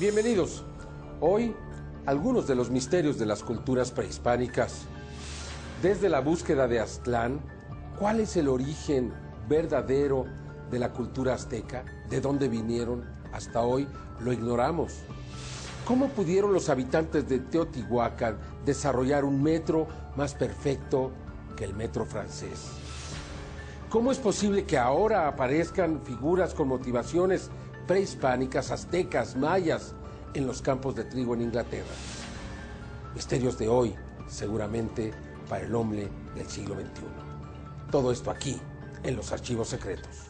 Bienvenidos. Hoy, algunos de los misterios de las culturas prehispánicas. Desde la búsqueda de Aztlán, ¿cuál es el origen verdadero de la cultura azteca? ¿De dónde vinieron? Hasta hoy lo ignoramos. ¿Cómo pudieron los habitantes de Teotihuacán desarrollar un metro más perfecto que el metro francés? ¿Cómo es posible que ahora aparezcan figuras con motivaciones prehispánicas, aztecas, mayas, en los campos de trigo en Inglaterra? Misterios de hoy, seguramente para el hombre del siglo XXI. Todo esto aquí, en los archivos secretos.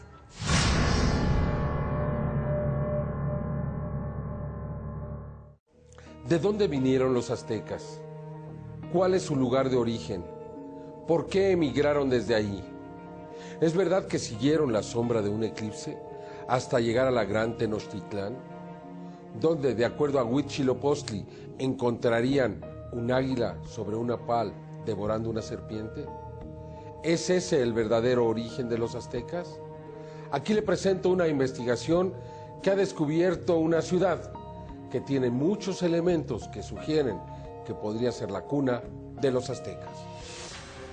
¿De dónde vinieron los aztecas? ¿Cuál es su lugar de origen? ¿Por qué emigraron desde ahí? ¿Es verdad que siguieron la sombra de un eclipse hasta llegar a la gran Tenochtitlán, donde, de acuerdo a Huitzilopochtli, encontrarían un águila sobre un nopal devorando una serpiente? ¿Es ese el verdadero origen de los aztecas? Aquí le presento una investigación que ha descubierto una ciudad que tiene muchos elementos que sugieren que podría ser la cuna de los aztecas.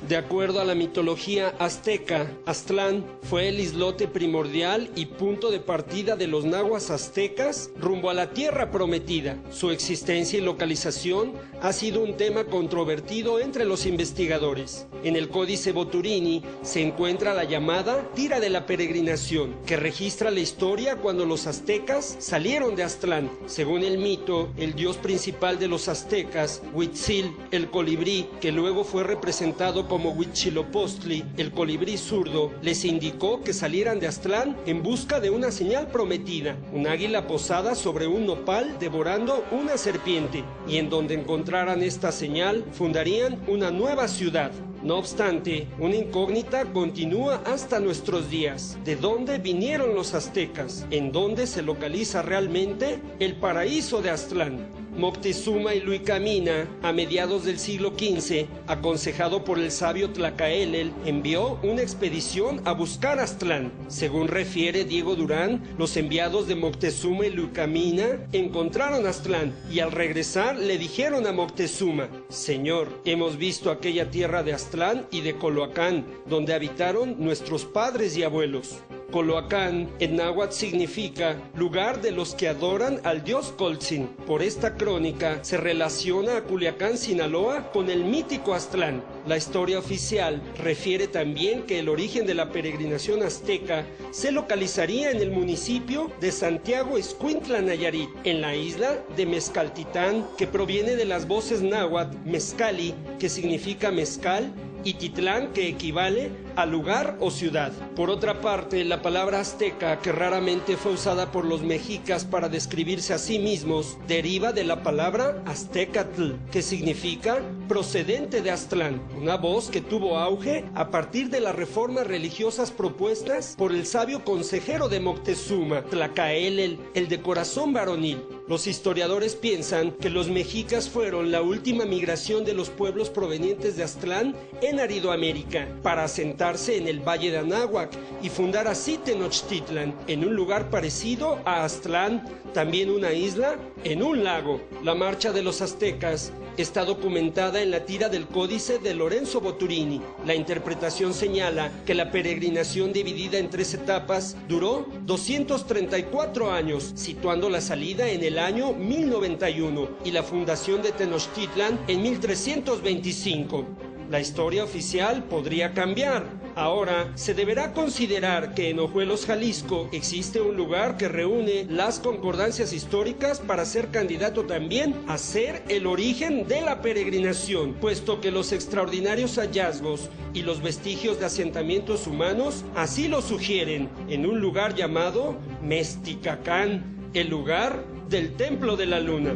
De acuerdo a la mitología azteca, Aztlán fue el islote primordial y punto de partida de los nahuas aztecas rumbo a la tierra prometida. Su existencia y localización ha sido un tema controvertido entre los investigadores. En el Códice Boturini se encuentra la llamada Tira de la Peregrinación, que registra la historia cuando los aztecas salieron de Aztlán. Según el mito, el dios principal de los aztecas, Huitzil, el colibrí, que luego fue representado como Huitzilopochtli, el colibrí zurdo, les indicó que salieran de Aztlán en busca de una señal prometida, un águila posada sobre un nopal devorando una serpiente, y en donde encontraran esta señal fundarían una nueva ciudad. No obstante, una incógnita continúa hasta nuestros días. ¿De dónde vinieron los aztecas? ¿En dónde se localiza realmente el paraíso de Aztlán? Moctezuma Iluicamina, a mediados del siglo XV, aconsejado por el sabio Tlacaelel, envió una expedición a buscar Aztlán. Según refiere Diego Durán, los enviados de Moctezuma Iluicamina encontraron Aztlán y al regresar le dijeron a Moctezuma: Señor, hemos visto aquella tierra de Aztlán y de Coloacán, donde habitaron nuestros padres y abuelos. Coloacán en náhuatl significa lugar de los que adoran al dios Coltzin. Por esta crónica se relaciona a Culiacán, Sinaloa, con el mítico Aztlán. La historia oficial refiere también que el origen de la peregrinación azteca se localizaría en el municipio de Santiago Escuintla, Nayarit, en la isla de Mezcaltitán, que proviene de las voces náhuatl Mezcali, que significa mezcal, y Titlán, que equivale a lugar o ciudad. Por otra parte, la palabra azteca, que raramente fue usada por los mexicas para describirse a sí mismos, deriva de la palabra aztecatl, que significa procedente de Aztlán, una voz que tuvo auge a partir de las reformas religiosas propuestas por el sabio consejero de Moctezuma, Tlacaelel, el de corazón varonil. Los historiadores piensan que los mexicas fueron la última migración de los pueblos provenientes de Aztlán en Aridoamérica para asentarse en el Valle de Anáhuac y fundar así Tenochtitlan, en un lugar parecido a Aztlán, también una isla en un lago. La marcha de los aztecas está documentada en la tira del Códice de Lorenzo Boturini. La interpretación señala que la peregrinación dividida en 3 etapas duró 234 años, situando la salida en el año 1091 y la fundación de Tenochtitlan en 1325. La historia oficial podría cambiar. Ahora se deberá considerar que en Ojuelos, Jalisco, existe un lugar que reúne las concordancias históricas para ser candidato también a ser el origen de la peregrinación, puesto que los extraordinarios hallazgos y los vestigios de asentamientos humanos así lo sugieren, en un lugar llamado Mexticacán, el lugar del Templo de la Luna.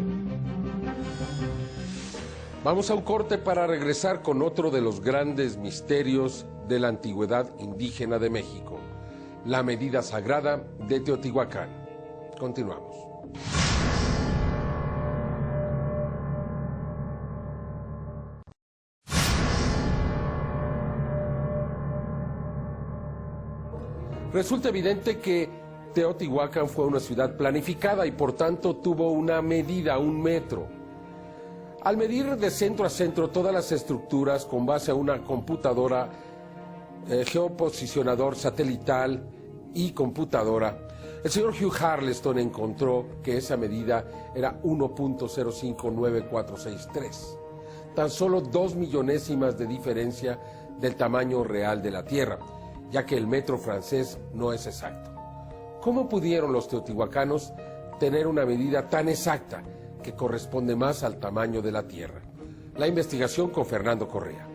Vamos a un corte para regresar con otro de los grandes misterios de la antigüedad indígena de México, la medida sagrada de Teotihuacán. Continuamos. Resulta evidente que Teotihuacán fue una ciudad planificada y por tanto tuvo una medida, un metro. Al medir de centro a centro todas las estructuras con base a una computadora, geoposicionador satelital y computadora, el señor Hugh Harleston encontró que esa medida era 1.059463, tan solo 2 millonésimas de diferencia del tamaño real de la Tierra, ya que el metro francés no es exacto. ¿Cómo pudieron los teotihuacanos tener una medida tan exacta que corresponde más al tamaño de la Tierra? La investigación con Fernando Correa.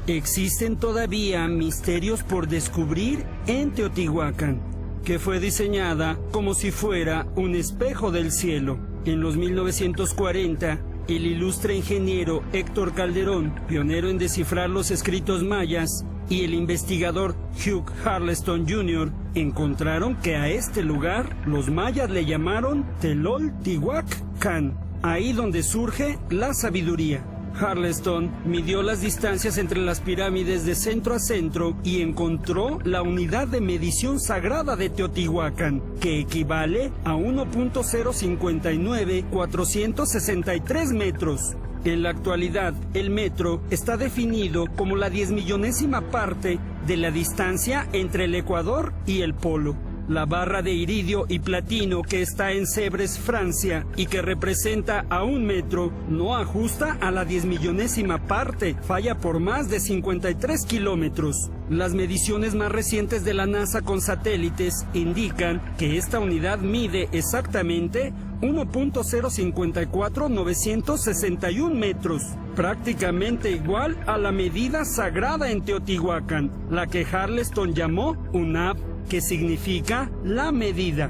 Existen todavía misterios por descubrir en Teotihuacán, que fue diseñada como si fuera un espejo del cielo. En los 1940, el ilustre ingeniero Héctor Calderón, pionero en descifrar los escritos mayas, y el investigador Hugh Harleston Jr. encontraron que a este lugar los mayas le llamaron Teloltihuacán, ahí donde surge la sabiduría. Harleston midió las distancias entre las pirámides de centro a centro y encontró la unidad de medición sagrada de Teotihuacán, que equivale a 1.059463 metros. En la actualidad, el metro está definido como la 10.000.000ª parte de la distancia entre el Ecuador y el Polo. La barra de iridio y platino que está en Sèvres, Francia, y que representa a 1 metro, no ajusta a la 10.000.000ª parte, falla por más de 53 kilómetros. Las mediciones más recientes de la NASA con satélites indican que esta unidad mide exactamente 1.054961 metros, prácticamente igual a la medida sagrada en Teotihuacán, la que Harleston llamó UNAP, que significa la medida.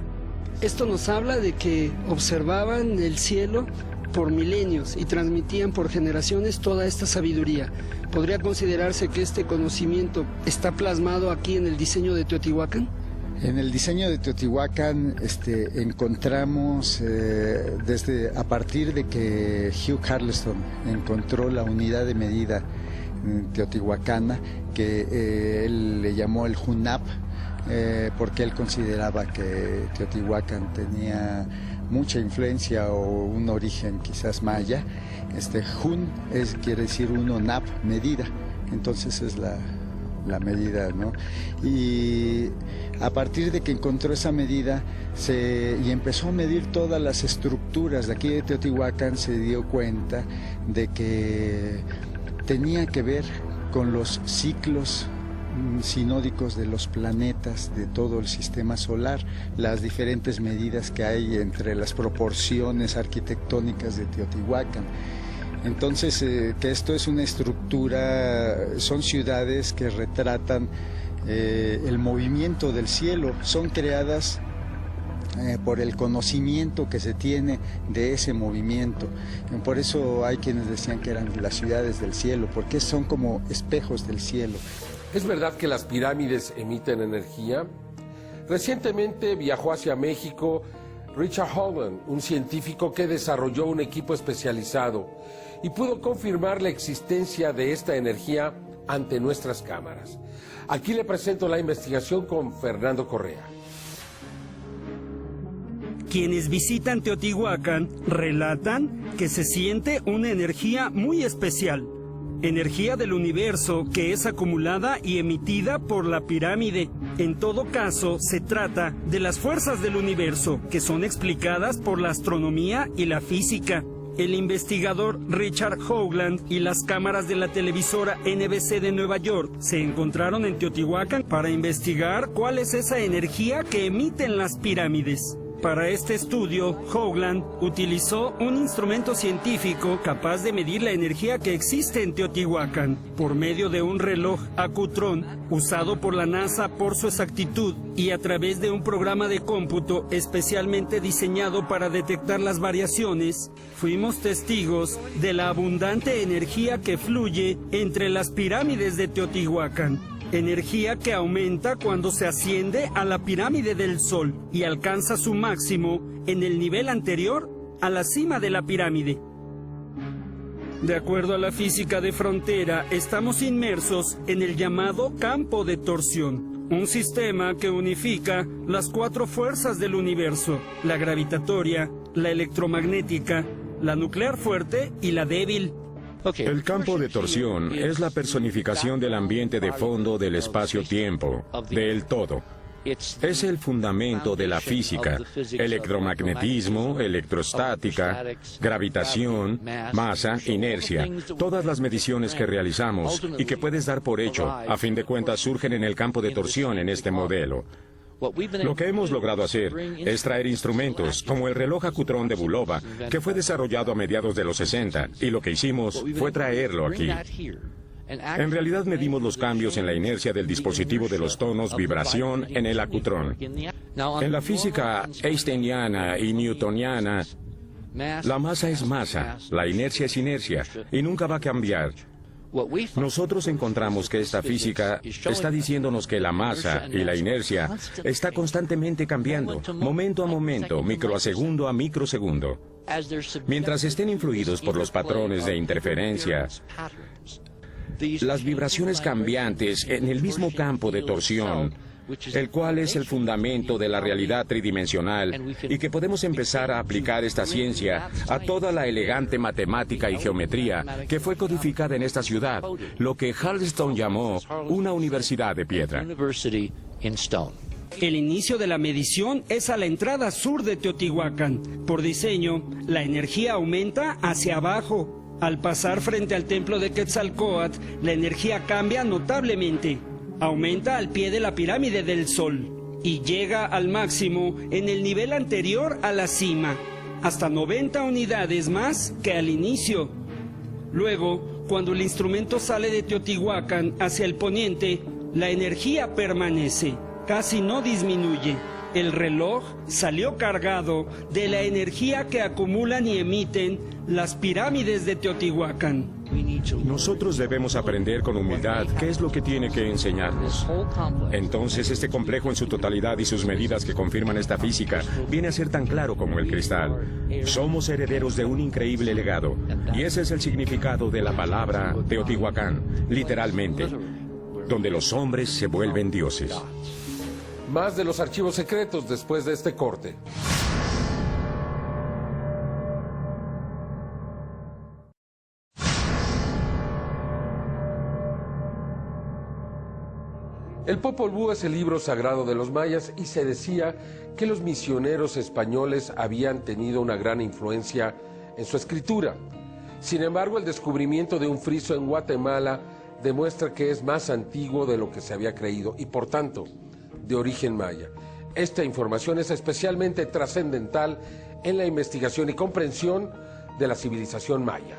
Esto nos habla de que observaban el cielo por milenios y transmitían por generaciones toda esta sabiduría. ¿Podría considerarse que este conocimiento está plasmado aquí en el diseño de Teotihuacán? En el diseño de Teotihuacán encontramos, a partir de que Hugh Harleston encontró la unidad de medida teotihuacana, que él le llamó el HUNAP, porque él consideraba que Teotihuacán tenía mucha influencia o un origen quizás maya. Hun quiere decir uno, nap, medida, entonces es la medida, ¿no? Y a partir de que encontró esa medida y empezó a medir todas las estructuras de aquí de Teotihuacán, se dio cuenta de que tenía que ver con los ciclos sinódicos de los planetas de todo el sistema solar, las diferentes medidas que hay entre las proporciones arquitectónicas de Teotihuacán. Entonces, que esto es una estructura, son ciudades que retratan el movimiento del cielo, son creadas por el conocimiento que se tiene de ese movimiento. Por eso hay quienes decían que eran las ciudades del cielo, porque son como espejos del cielo. ¿Es verdad que las pirámides emiten energía? Recientemente viajó hacia México Richard Hoagland, un científico que desarrolló un equipo especializado y pudo confirmar la existencia de esta energía ante nuestras cámaras. Aquí le presento la investigación con Fernando Correa. Quienes visitan Teotihuacán relatan que se siente una energía muy especial. Energía del universo que es acumulada y emitida por la pirámide. En todo caso, se trata de las fuerzas del universo, que son explicadas por la astronomía y la física. El investigador Richard Hoagland y las cámaras de la televisora NBC de Nueva York se encontraron en Teotihuacán para investigar cuál es esa energía que emiten las pirámides. Para este estudio, Hoagland utilizó un instrumento científico capaz de medir la energía que existe en Teotihuacán por medio de un reloj acutrón usado por la NASA por su exactitud y a través de un programa de cómputo especialmente diseñado para detectar las variaciones. Fuimos testigos de la abundante energía que fluye entre las pirámides de Teotihuacán. Energía que aumenta cuando se asciende a la pirámide del Sol y alcanza su máximo en el nivel anterior a la cima de la pirámide. De acuerdo a la física de frontera, estamos inmersos en el llamado campo de torsión, un sistema que unifica las 4 fuerzas del universo: la gravitatoria, la electromagnética, la nuclear fuerte y la débil. El campo de torsión es la personificación del ambiente de fondo del espacio-tiempo, del todo. Es el fundamento de la física: electromagnetismo, electrostática, gravitación, masa, inercia. Todas las mediciones que realizamos y que puedes dar por hecho, a fin de cuentas, surgen en el campo de torsión en este modelo. Lo que hemos logrado hacer es traer instrumentos como el reloj acutrón de Bulova, que fue desarrollado a mediados de los 60, y lo que hicimos fue traerlo aquí. En realidad medimos los cambios en la inercia del dispositivo de los tonos vibración en el acutrón. En la física einsteiniana y newtoniana, la masa es masa, la inercia es inercia, y nunca va a cambiar. Nosotros encontramos que esta física está diciéndonos que la masa y la inercia está constantemente cambiando, momento a momento, microsegundo a microsegundo. Mientras estén influidos por los patrones de interferencia, las vibraciones cambiantes en el mismo campo de torsión, el cual es el fundamento de la realidad tridimensional, y que podemos empezar a aplicar esta ciencia a toda la elegante matemática y geometría que fue codificada en esta ciudad, lo que Harleston llamó una universidad de piedra. El inicio de la medición es a la entrada sur de Teotihuacán. Por diseño, la energía aumenta hacia abajo. Al pasar frente al templo de Quetzalcóatl, la energía cambia notablemente. Aumenta al pie de la pirámide del Sol y llega al máximo en el nivel anterior a la cima, hasta 90 unidades más que al inicio. Luego, cuando el instrumento sale de Teotihuacán hacia el poniente, la energía permanece, casi no disminuye. El reloj salió cargado de la energía que acumulan y emiten las pirámides de Teotihuacán. Nosotros debemos aprender con humildad qué es lo que tiene que enseñarnos. Entonces, este complejo en su totalidad y sus medidas que confirman esta física viene a ser tan claro como el cristal. Somos herederos de un increíble legado, y ese es el significado de la palabra Teotihuacán, literalmente, donde los hombres se vuelven dioses. Más de los archivos secretos después de este corte. El Popol Vuh es el libro sagrado de los mayas, y se decía que los misioneros españoles habían tenido una gran influencia en su escritura. Sin embargo, el descubrimiento de un friso en Guatemala demuestra que es más antiguo de lo que se había creído y, por tanto, de origen maya. Esta información es especialmente trascendental en la investigación y comprensión de la civilización maya.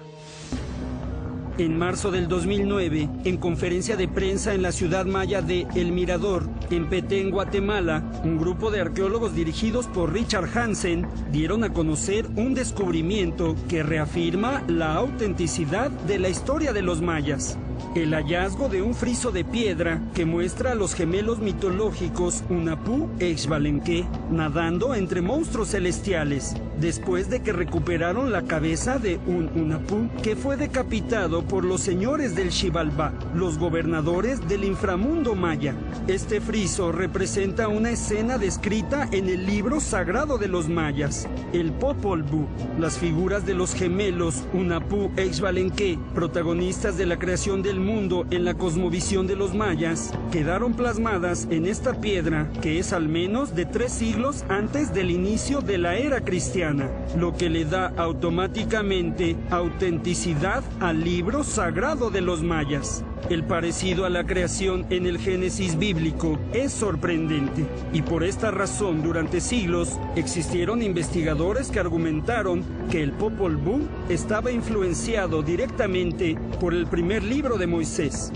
En marzo del 2009, en conferencia de prensa en la ciudad maya de El Mirador, en Petén, Guatemala, un grupo de arqueólogos dirigidos por Richard Hansen dieron a conocer un descubrimiento que reafirma la autenticidad de la historia de los mayas. El hallazgo de un friso de piedra que muestra a los gemelos mitológicos Hunahpu e Xbalanque nadando entre monstruos celestiales, después de que recuperaron la cabeza de un Hunahpu que fue decapitado por los señores del Xibalbá, los gobernadores del inframundo maya. Este friso representa una escena descrita en el libro sagrado de los mayas, el Popol Vuh. Las figuras de los gemelos Hunahpu e Xbalanque, protagonistas de la creación del mundo en la cosmovisión de los mayas, quedaron plasmadas en esta piedra que es al menos de 3 siglos antes del inicio de la era cristiana, lo que le da automáticamente autenticidad al libro sagrado de los mayas. El parecido a la creación en el Génesis bíblico es sorprendente, y por esta razón durante siglos existieron investigadores que argumentaron que el Popol Vuh estaba influenciado directamente por el primer libro de Moisés.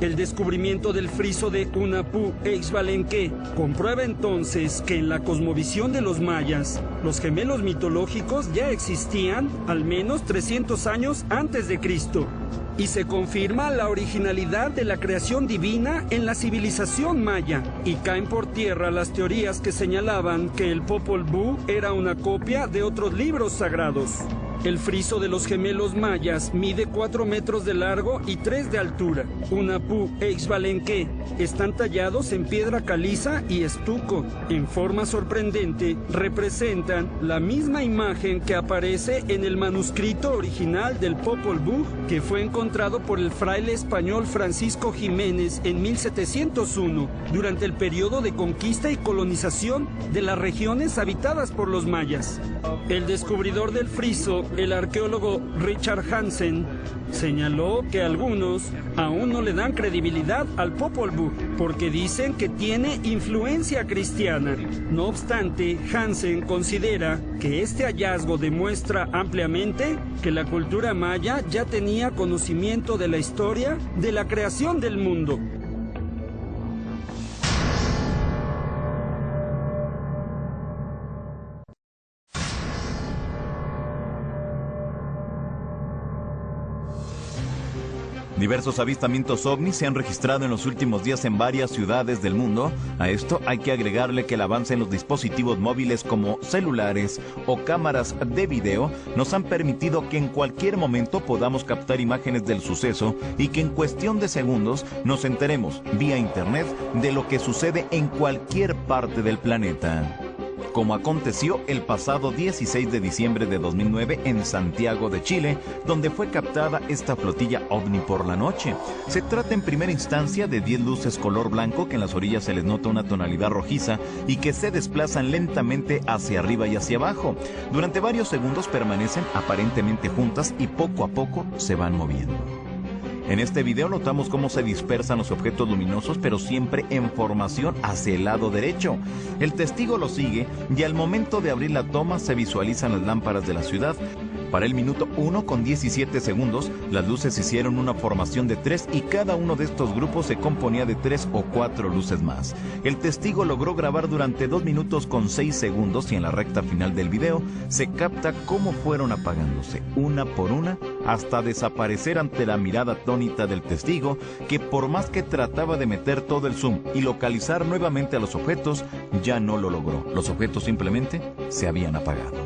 El descubrimiento del friso de Hunahpu e Xbalanque comprueba entonces que en la cosmovisión de los mayas, los gemelos mitológicos ya existían al menos 300 años antes de Cristo. Y se confirma la originalidad de la creación divina en la civilización maya, y caen por tierra las teorías que señalaban que el Popol Vuh era una copia de otros libros sagrados. El friso de los gemelos mayas mide 4 metros de largo y 3 de altura. Un Apu e Ixbalenque están tallados en piedra caliza y estuco. En forma sorprendente, representan la misma imagen que aparece en el manuscrito original del Popol Vuh, que fue encontrado por el fraile español Francisco Jiménez en 1701, durante el periodo de conquista y colonización de las regiones habitadas por los mayas. El descubridor del friso, el arqueólogo Richard Hansen, señaló que algunos aún no le dan credibilidad al Popol Vuh porque dicen que tiene influencia cristiana. No obstante, Hansen considera que este hallazgo demuestra ampliamente que la cultura maya ya tenía conocimiento de la historia de la creación del mundo. Diversos avistamientos ovnis se han registrado en los últimos días en varias ciudades del mundo. A esto hay que agregarle que el avance en los dispositivos móviles como celulares o cámaras de video nos han permitido que en cualquier momento podamos captar imágenes del suceso y que en cuestión de segundos nos enteremos vía internet de lo que sucede en cualquier parte del planeta. Como aconteció el pasado 16 de diciembre de 2009 en Santiago de Chile, donde fue captada esta flotilla ovni por la noche. Se trata en primera instancia de 10 luces color blanco que en las orillas se les nota una tonalidad rojiza y que se desplazan lentamente hacia arriba y hacia abajo. Durante varios segundos permanecen aparentemente juntas y poco a poco se van moviendo. En este video notamos cómo se dispersan los objetos luminosos, pero siempre en formación hacia el lado derecho. El testigo lo sigue y al momento de abrir la toma se visualizan las lámparas de la ciudad. Para el minuto 1 con 17 segundos, las luces hicieron una formación de 3 y cada uno de estos grupos se componía de 3 o 4 luces más. El testigo logró grabar durante 2 minutos con 6 segundos y en la recta final del video se capta cómo fueron apagándose una por una hasta desaparecer ante la mirada atónita del testigo, que por más que trataba de meter todo el zoom y localizar nuevamente a los objetos, ya no lo logró. Los objetos simplemente se habían apagado.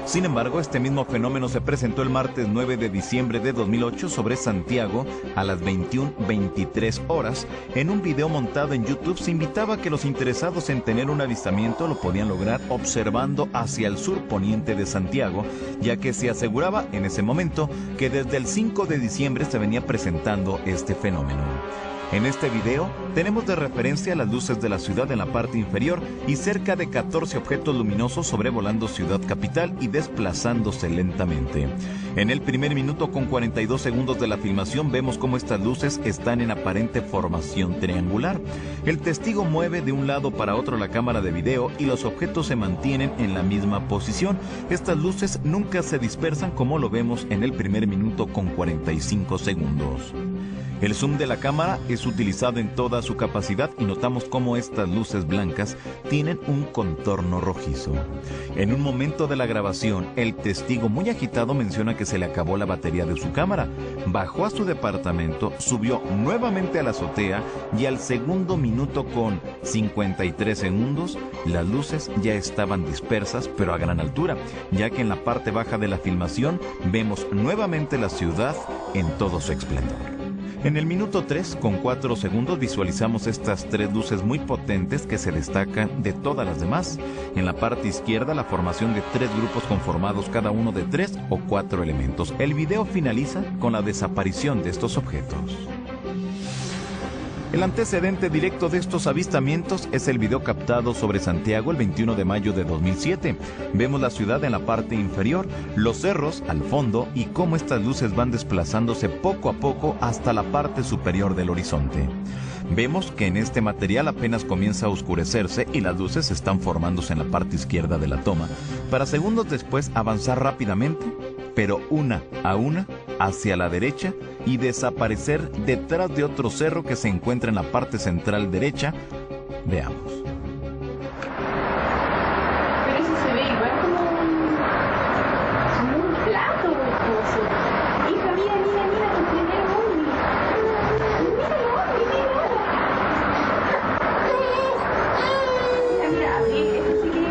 Sin embargo, este mismo fenómeno se presentó el martes 9 de diciembre de 2008 sobre Santiago a las 21:23 horas. En un video montado en YouTube se invitaba a que los interesados en tener un avistamiento lo podían lograr observando hacia el sur poniente de Santiago, ya que se aseguraba en ese momento que desde el 5 de diciembre se venía presentando este fenómeno. En este video tenemos de referencia las luces de la ciudad en la parte inferior y cerca de 14 objetos luminosos sobrevolando Ciudad Capital y desplazándose lentamente. En el primer minuto con 42 segundos de la filmación vemos cómo estas luces están en aparente formación triangular. El testigo mueve de un lado para otro la cámara de video y los objetos se mantienen en la misma posición. Estas luces nunca se dispersan como lo vemos en el primer minuto con 45 segundos. El zoom de la cámara es utilizado en toda su capacidad y notamos cómo estas luces blancas tienen un contorno rojizo. En un momento de la grabación, el testigo muy agitado menciona que se le acabó la batería de su cámara. Bajó a su departamento, subió nuevamente a la azotea y al segundo minuto con 53 segundos, las luces ya estaban dispersas pero a gran altura, ya que en la parte baja de la filmación vemos nuevamente la ciudad en todo su esplendor. En el minuto 3 con 4 segundos visualizamos estas 3 luces muy potentes que se destacan de todas las demás. En la parte izquierda la formación de 3 grupos conformados cada uno de 3 o 4 elementos. El video finaliza con la desaparición de estos objetos. El antecedente directo de estos avistamientos es el video captado sobre Santiago el 21 de mayo de 2007. Vemos la ciudad en la parte inferior, los cerros al fondo y cómo estas luces van desplazándose poco a poco hasta la parte superior del horizonte. Vemos que en este material apenas comienza a oscurecerse y las luces están formándose en la parte izquierda de la toma, para segundos después avanzar rápidamente, pero una a una, hacia la derecha y desaparecer detrás de otro cerro que se encuentra en la parte central derecha. Veamos. Pero eso se ve igual como un plato. Hija, mira, mira, mira, tu primer ovni. Míralo, mira, mira, esto sí que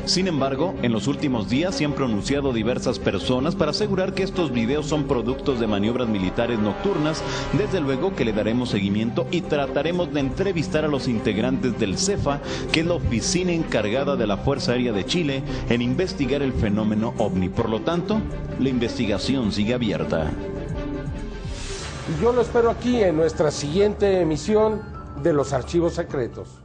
es. Sin embargo, en los últimos días se han pronunciado diversas personas para asegurar que estos videos son productos de maniobras militares nocturnas. Desde luego que le daremos seguimiento y trataremos de entrevistar a los integrantes del CEFA, que es la oficina encargada de la Fuerza Aérea de Chile en investigar el fenómeno ovni. Por lo tanto, la investigación sigue abierta. Y yo lo espero aquí en nuestra siguiente emisión de Los Archivos Secretos.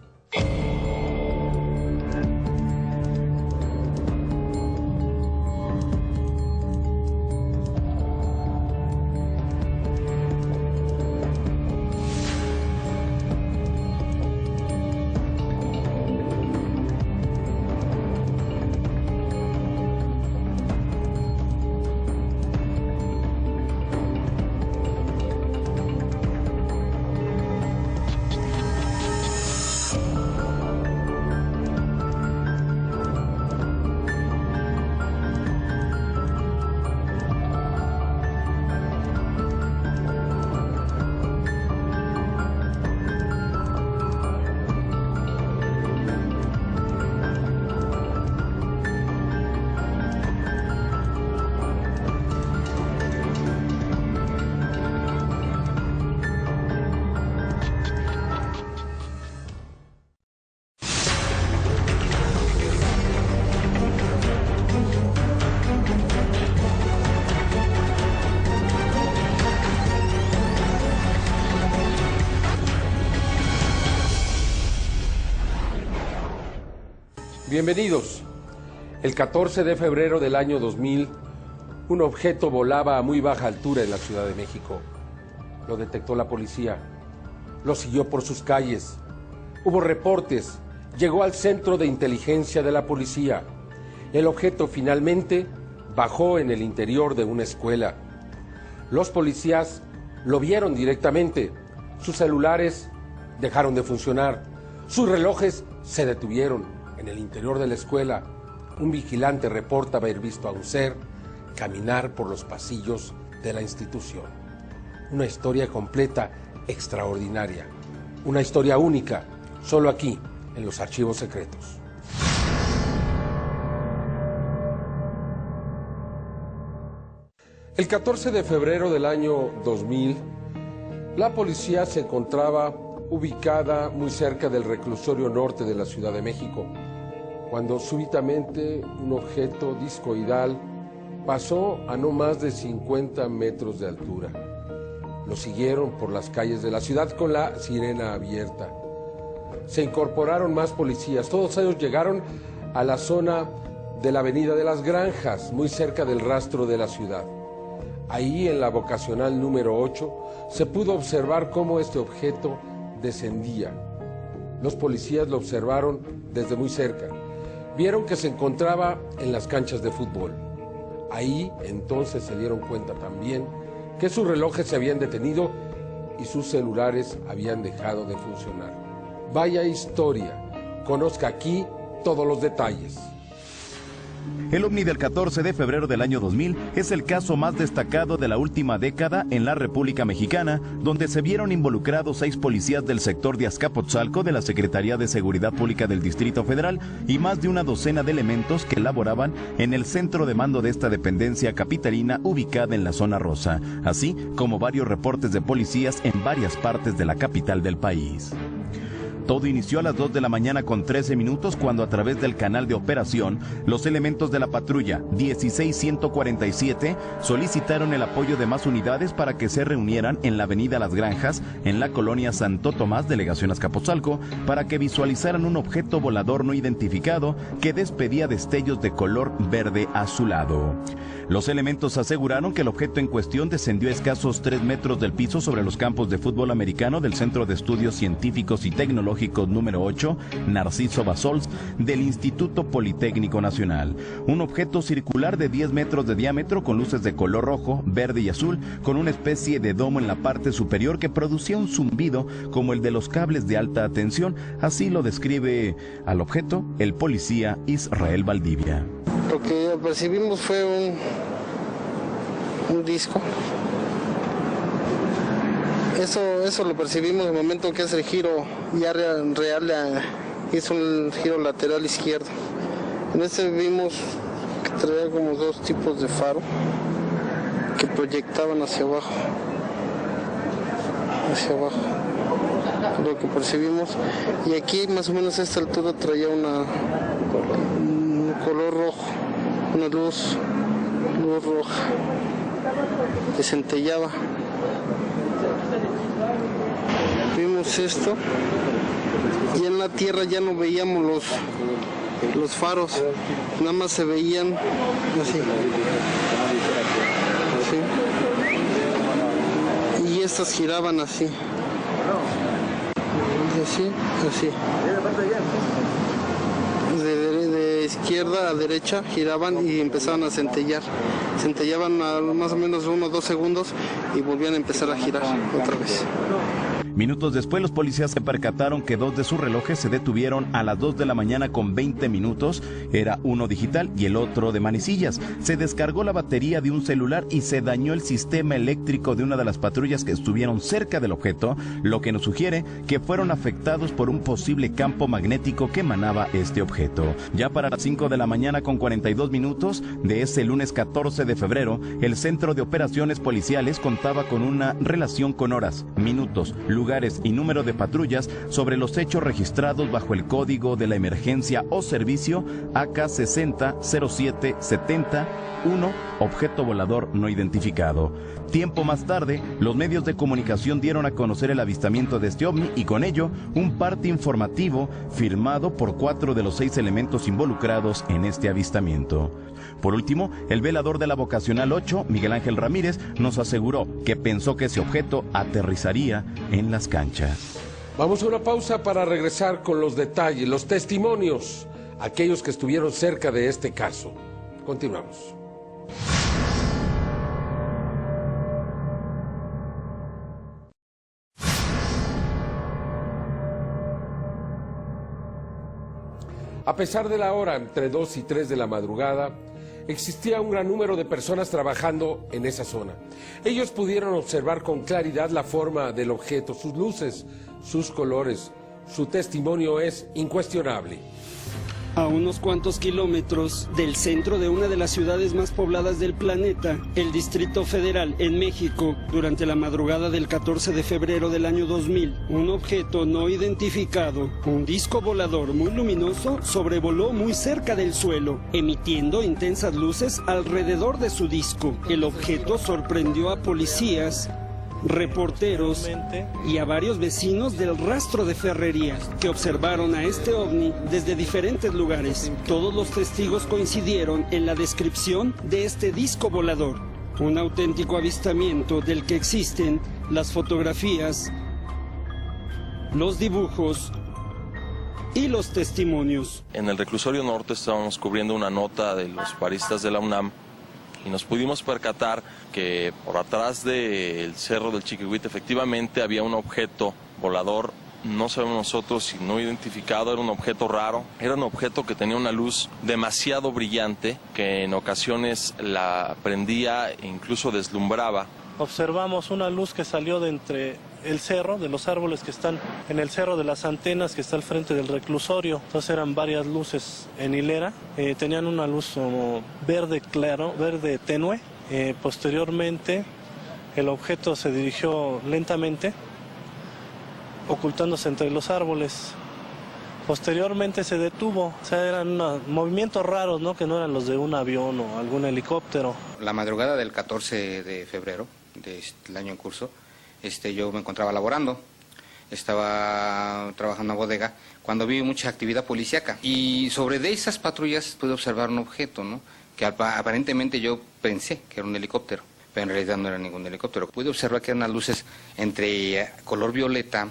Bienvenidos. El 14 de febrero del año 2000, un objeto volaba a muy baja altura en la Ciudad de México. Lo detectó la policía. Lo siguió por sus calles. Hubo reportes. Llegó al centro de inteligencia de la policía. El objeto finalmente bajó en el interior de una escuela. Los policías lo vieron directamente. Sus celulares dejaron de funcionar. Sus relojes se detuvieron. En el interior de la escuela, un vigilante reporta haber visto a un ser caminar por los pasillos de la institución. Una historia completa, extraordinaria. Una historia única, solo aquí, en Los Archivos Secretos. El 14 de febrero del año 2000, la policía se encontraba ubicada muy cerca del reclusorio norte de la Ciudad de México, cuando súbitamente un objeto discoidal pasó a no más de 50 metros de altura. Lo siguieron por las calles de la ciudad con la sirena abierta. Se incorporaron más policías. Todos ellos llegaron a la zona de la Avenida de las Granjas, muy cerca del rastro de la ciudad. Ahí, en la vocacional número 8, se pudo observar cómo este objeto descendía. Los policías lo observaron desde muy cerca. Vieron que se encontraba en las canchas de fútbol. Ahí entonces se dieron cuenta también que sus relojes se habían detenido y sus celulares habían dejado de funcionar. Vaya historia. Conozca aquí todos los detalles. El ovni del 14 de febrero del año 2000 es el caso más destacado de la última década en la República Mexicana, donde se vieron involucrados 6 policías del sector de Azcapotzalco de la Secretaría de Seguridad Pública del Distrito Federal y más de una docena de elementos que laboraban en el centro de mando de esta dependencia capitalina ubicada en la zona rosa, así como varios reportes de policías en varias partes de la capital del país. Todo inició a las 2 de la mañana con 13 minutos cuando a través del canal de operación, los elementos de la patrulla 16147 solicitaron el apoyo de más unidades para que se reunieran en la avenida Las Granjas, en la colonia Santo Tomás, delegación Azcapotzalco, para que visualizaran un objeto volador no identificado que despedía destellos de color verde azulado. Los elementos aseguraron que el objeto en cuestión descendió a escasos 3 metros del piso sobre los campos de fútbol americano del Centro de Estudios Científicos y Tecnológicos número 8, Narciso Basols, del Instituto Politécnico Nacional. Un objeto circular de 10 metros de diámetro con luces de color rojo, verde y azul, con una especie de domo en la parte superior que producía un zumbido como el de los cables de alta tensión. Así lo describe al objeto el policía Israel Valdivia. Lo que percibimos fue un disco. Eso lo percibimos en el momento que es el giro ya real, hizo un giro lateral izquierdo. En este vimos que traía como 2 tipos de faro que proyectaban hacia abajo, lo que percibimos. Y aquí más o menos a esta altura traía un color rojo, una luz roja que centellaba. Vimos esto y en la tierra ya no veíamos los faros, nada más se veían así. Y estas giraban así. Así. De izquierda a derecha giraban y empezaban a centellar. Centellaban a más o menos 1 o 2 segundos y volvían a empezar a girar otra vez. Minutos después, los policías se percataron que 2 de sus relojes se detuvieron a las 2 de la mañana con 20 minutos. Era uno digital y el otro de manecillas. Se descargó la batería de un celular y se dañó el sistema eléctrico de una de las patrullas que estuvieron cerca del objeto, lo que nos sugiere que fueron afectados por un posible campo magnético que emanaba este objeto. Ya para las 5 de la mañana con 42 minutos de ese lunes 14 de febrero, el Centro de Operaciones Policiales contaba con una relación con horas, minutos, lugares y número de patrullas sobre los hechos registrados bajo el código de la emergencia o servicio AK600770-1, objeto volador no identificado. Tiempo más tarde, los medios de comunicación dieron a conocer el avistamiento de este ovni y con ello un parte informativo firmado por 4 de los 6 elementos involucrados en este avistamiento. Por último, el velador de la Vocacional 8, Miguel Ángel Ramírez, nos aseguró que pensó que ese objeto aterrizaría en las canchas. Vamos a una pausa para regresar con los detalles, los testimonios, aquellos que estuvieron cerca de este caso. Continuamos. A pesar de la hora, entre 2 y 3 de la madrugada, existía un gran número de personas trabajando en esa zona. Ellos pudieron observar con claridad la forma del objeto, sus luces, sus colores. Su testimonio es incuestionable. A unos cuantos kilómetros del centro de una de las ciudades más pobladas del planeta, el Distrito Federal, en México, durante la madrugada del 14 de febrero del año 2000, un objeto no identificado, un disco volador muy luminoso, sobrevoló muy cerca del suelo, emitiendo intensas luces alrededor de su disco. El objeto sorprendió a policías, reporteros y a varios vecinos del rastro de Ferrería, que observaron a este ovni desde diferentes lugares. Todos los testigos coincidieron en la descripción de este disco volador, un auténtico avistamiento del que existen las fotografías, los dibujos y los testimonios. En el reclusorio norte estábamos cubriendo una nota de los paristas de la UNAM y nos pudimos percatar que por atrás del cerro del Chiquihuite efectivamente había un objeto volador, no sabemos nosotros si no identificado, era un objeto raro, era un objeto que tenía una luz demasiado brillante que en ocasiones la prendía e incluso deslumbraba. Observamos una luz que salió de entre el cerro, de los árboles que están en el cerro de las antenas que está al frente del reclusorio. Entonces eran varias luces en hilera, tenían una luz como verde claro, verde tenue. Posteriormente el objeto se dirigió lentamente, ocultándose entre los árboles. Posteriormente se detuvo, o sea, eran movimientos raros, ¿no? Que no eran los de un avión o algún helicóptero. La madrugada del 14 de febrero del año en curso, yo me encontraba laborando, estaba trabajando en una bodega, cuando vi mucha actividad policíaca. Y sobre de esas patrullas pude observar un objeto, ¿no? Que aparentemente yo pensé que era un helicóptero, pero en realidad no era ningún helicóptero. Pude observar que eran unas luces entre color violeta,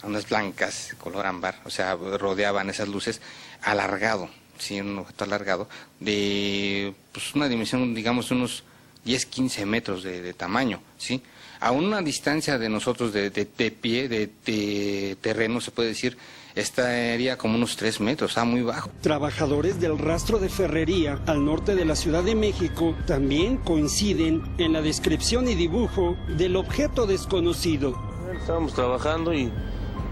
unas blancas, color ámbar, o sea, rodeaban esas luces, alargado, sí, un objeto alargado, de pues, una dimensión, digamos, unos 10-15 metros de tamaño, ¿sí? A una distancia de nosotros de pie, de terreno, se puede decir, estaría como unos 3 metros, muy bajo. Trabajadores del rastro de Ferrería, al norte de la Ciudad de México, también coinciden en la descripción y dibujo del objeto desconocido. Estábamos trabajando y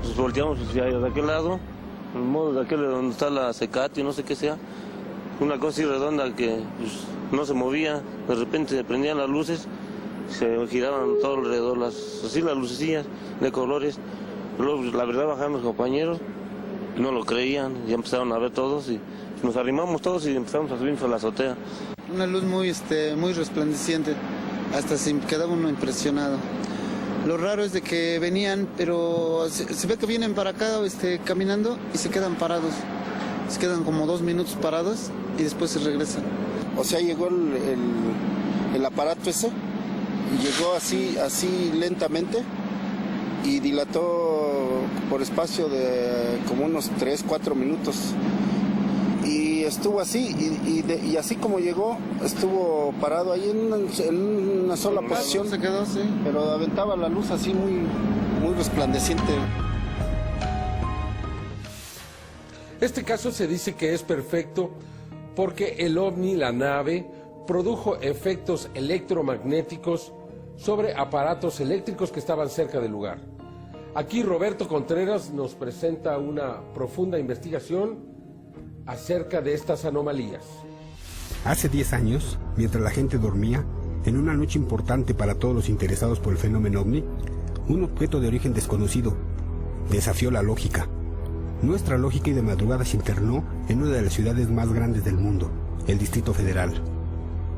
pues, volteamos hacia de aquel lado, el modo de aquel donde está la Secati, no sé qué sea, una cosa así redonda que pues, no se movía, de repente se prendían las luces, se giraban todo alrededor, así las lucecillas de colores. Luego, la verdad, bajaron los compañeros, no lo creían, ya empezaron a ver todos y nos arrimamos todos y empezamos a subirnos a la azotea. Una luz muy resplandeciente, hasta se quedaba uno impresionado. Lo raro es de que venían, pero se ve que vienen para acá caminando y se quedan parados. Se quedan como 2 minutos parados y después se regresan. O sea, llegó el aparato ese y llegó así lentamente y dilató por espacio de como unos 3-4 minutos. Y estuvo así, y así como llegó, estuvo parado ahí en una sola posición. Se quedó, sí. Pero aventaba la luz así muy resplandeciente. Este caso se dice que es perfecto porque el ovni, la nave, produjo efectos electromagnéticos sobre aparatos eléctricos que estaban cerca del lugar. Aquí Roberto Contreras nos presenta una profunda investigación acerca de estas anomalías. Hace 10 años, mientras la gente dormía, en una noche importante para todos los interesados por el fenómeno ovni, un objeto de origen desconocido desafió la lógica. Nuestra lógica y de madrugada se internó en una de las ciudades más grandes del mundo, el Distrito Federal.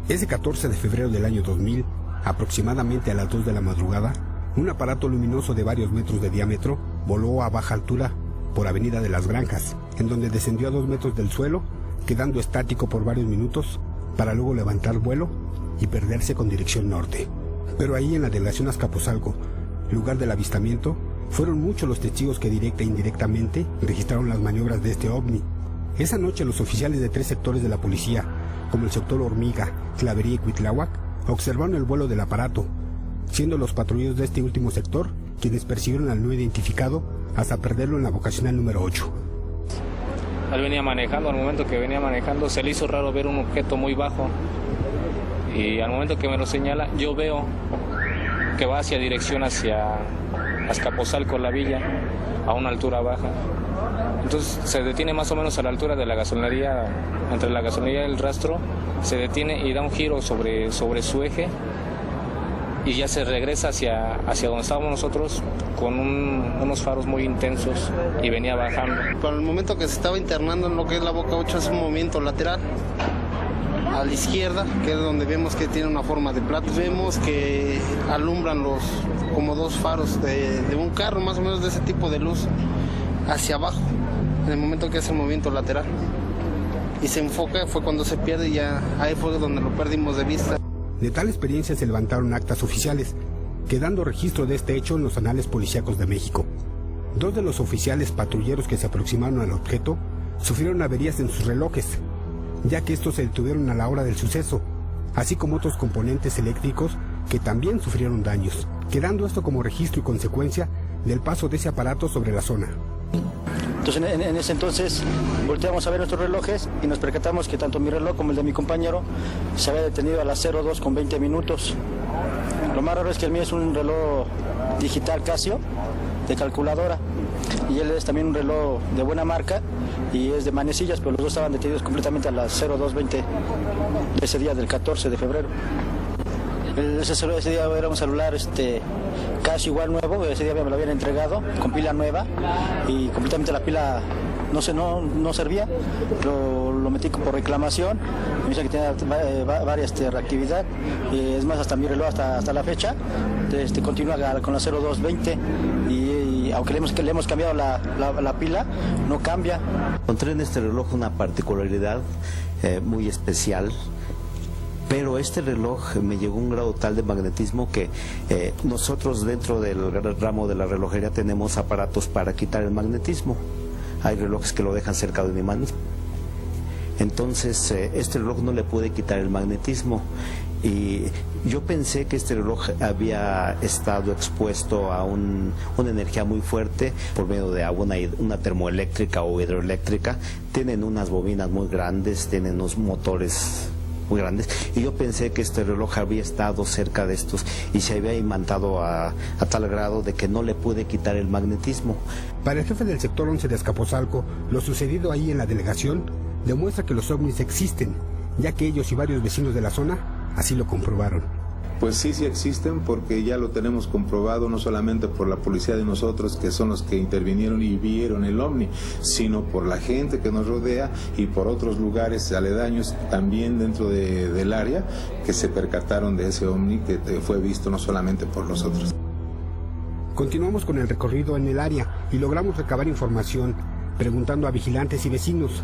Ese 14 de febrero del año 2000, aproximadamente a las 2 de la madrugada, un aparato luminoso de varios metros de diámetro voló a baja altura por Avenida de las Granjas, en donde descendió a 2 metros del suelo, quedando estático por varios minutos, para luego levantar vuelo y perderse con dirección norte. Pero ahí en la delegación Azcapotzalco, lugar del avistamiento, fueron muchos los testigos que directa e indirectamente registraron las maniobras de este ovni. Esa noche los oficiales de 3 sectores de la policía, como el sector Hormiga, Clavería y Cuitláhuac, observaron el vuelo del aparato, siendo los patrulleros de este último sector quienes persiguieron al no identificado hasta perderlo en la vocacional número 8. Él venía manejando, al momento que venía manejando se le hizo raro ver un objeto muy bajo y al momento que me lo señala yo veo que va hacia dirección hacia Azcapotzalco, la villa, a una altura baja. Entonces se detiene más o menos a la altura de la gasolinería, entre la gasolinería y el rastro, se detiene y da un giro sobre su eje y ya se regresa hacia donde estábamos nosotros con unos faros muy intensos y venía bajando. Para el momento que se estaba internando en lo que es la boca 8 hace un movimiento lateral a la izquierda, que es donde vemos que tiene una forma de plato. Vemos que alumbran como 2 faros de un carro, más o menos de ese tipo de luz, hacia abajo, en el momento que hace el movimiento lateral. Y se enfoca, fue cuando se pierde y ya ahí fue donde lo perdimos de vista. De tal experiencia se levantaron actas oficiales, quedando registro de este hecho en los anales policíacos de México. 2 de los oficiales patrulleros que se aproximaron al objeto sufrieron averías en sus relojes, ya que estos se detuvieron a la hora del suceso, así como otros componentes eléctricos que también sufrieron daños, quedando esto como registro y consecuencia del paso de ese aparato sobre la zona. Entonces en ese entonces volteamos a ver nuestros relojes y nos percatamos que tanto mi reloj como el de mi compañero se había detenido a las 02 con 20 minutos. Lo más raro es que el mío es un reloj digital Casio de calculadora y él es también un reloj de buena marca y es de manecillas, pero los dos estaban detenidos completamente a las 02:20 de ese día del 14 de febrero. Ese día era un celular Casio igual nuevo, ese día me lo habían entregado con pila nueva y completamente la pila no servía, lo metí por reclamación, me dice que tenía varias reactividad, y es más hasta mi reloj hasta la fecha continúa con la 02:20 y aunque le hemos cambiado la pila, no cambia. Encontré en este reloj una particularidad muy especial. Pero este reloj me llegó a un grado tal de magnetismo que nosotros dentro del ramo de la relojería tenemos aparatos para quitar el magnetismo. Hay relojes que lo dejan cerca de un imán. Entonces este reloj no le puede quitar el magnetismo. Y yo pensé que este reloj había estado expuesto a una energía muy fuerte por medio de una termoeléctrica o hidroeléctrica. Tienen unas bobinas muy grandes, tienen unos motores muy grandes, y yo pensé que este reloj había estado cerca de estos y se había imantado a tal grado de que no le pude quitar el magnetismo. Para el jefe del sector 11 de Azcapotzalco, lo sucedido ahí en la delegación demuestra que los ovnis existen, ya que ellos y varios vecinos de la zona así lo comprobaron. Pues sí existen, porque ya lo tenemos comprobado, no solamente por la policía de nosotros, que son los que intervinieron y vieron el ovni, sino por la gente que nos rodea y por otros lugares aledaños también dentro del área que se percataron de ese ovni que fue visto no solamente por nosotros. Continuamos con el recorrido en el área y logramos recabar información preguntando a vigilantes y vecinos.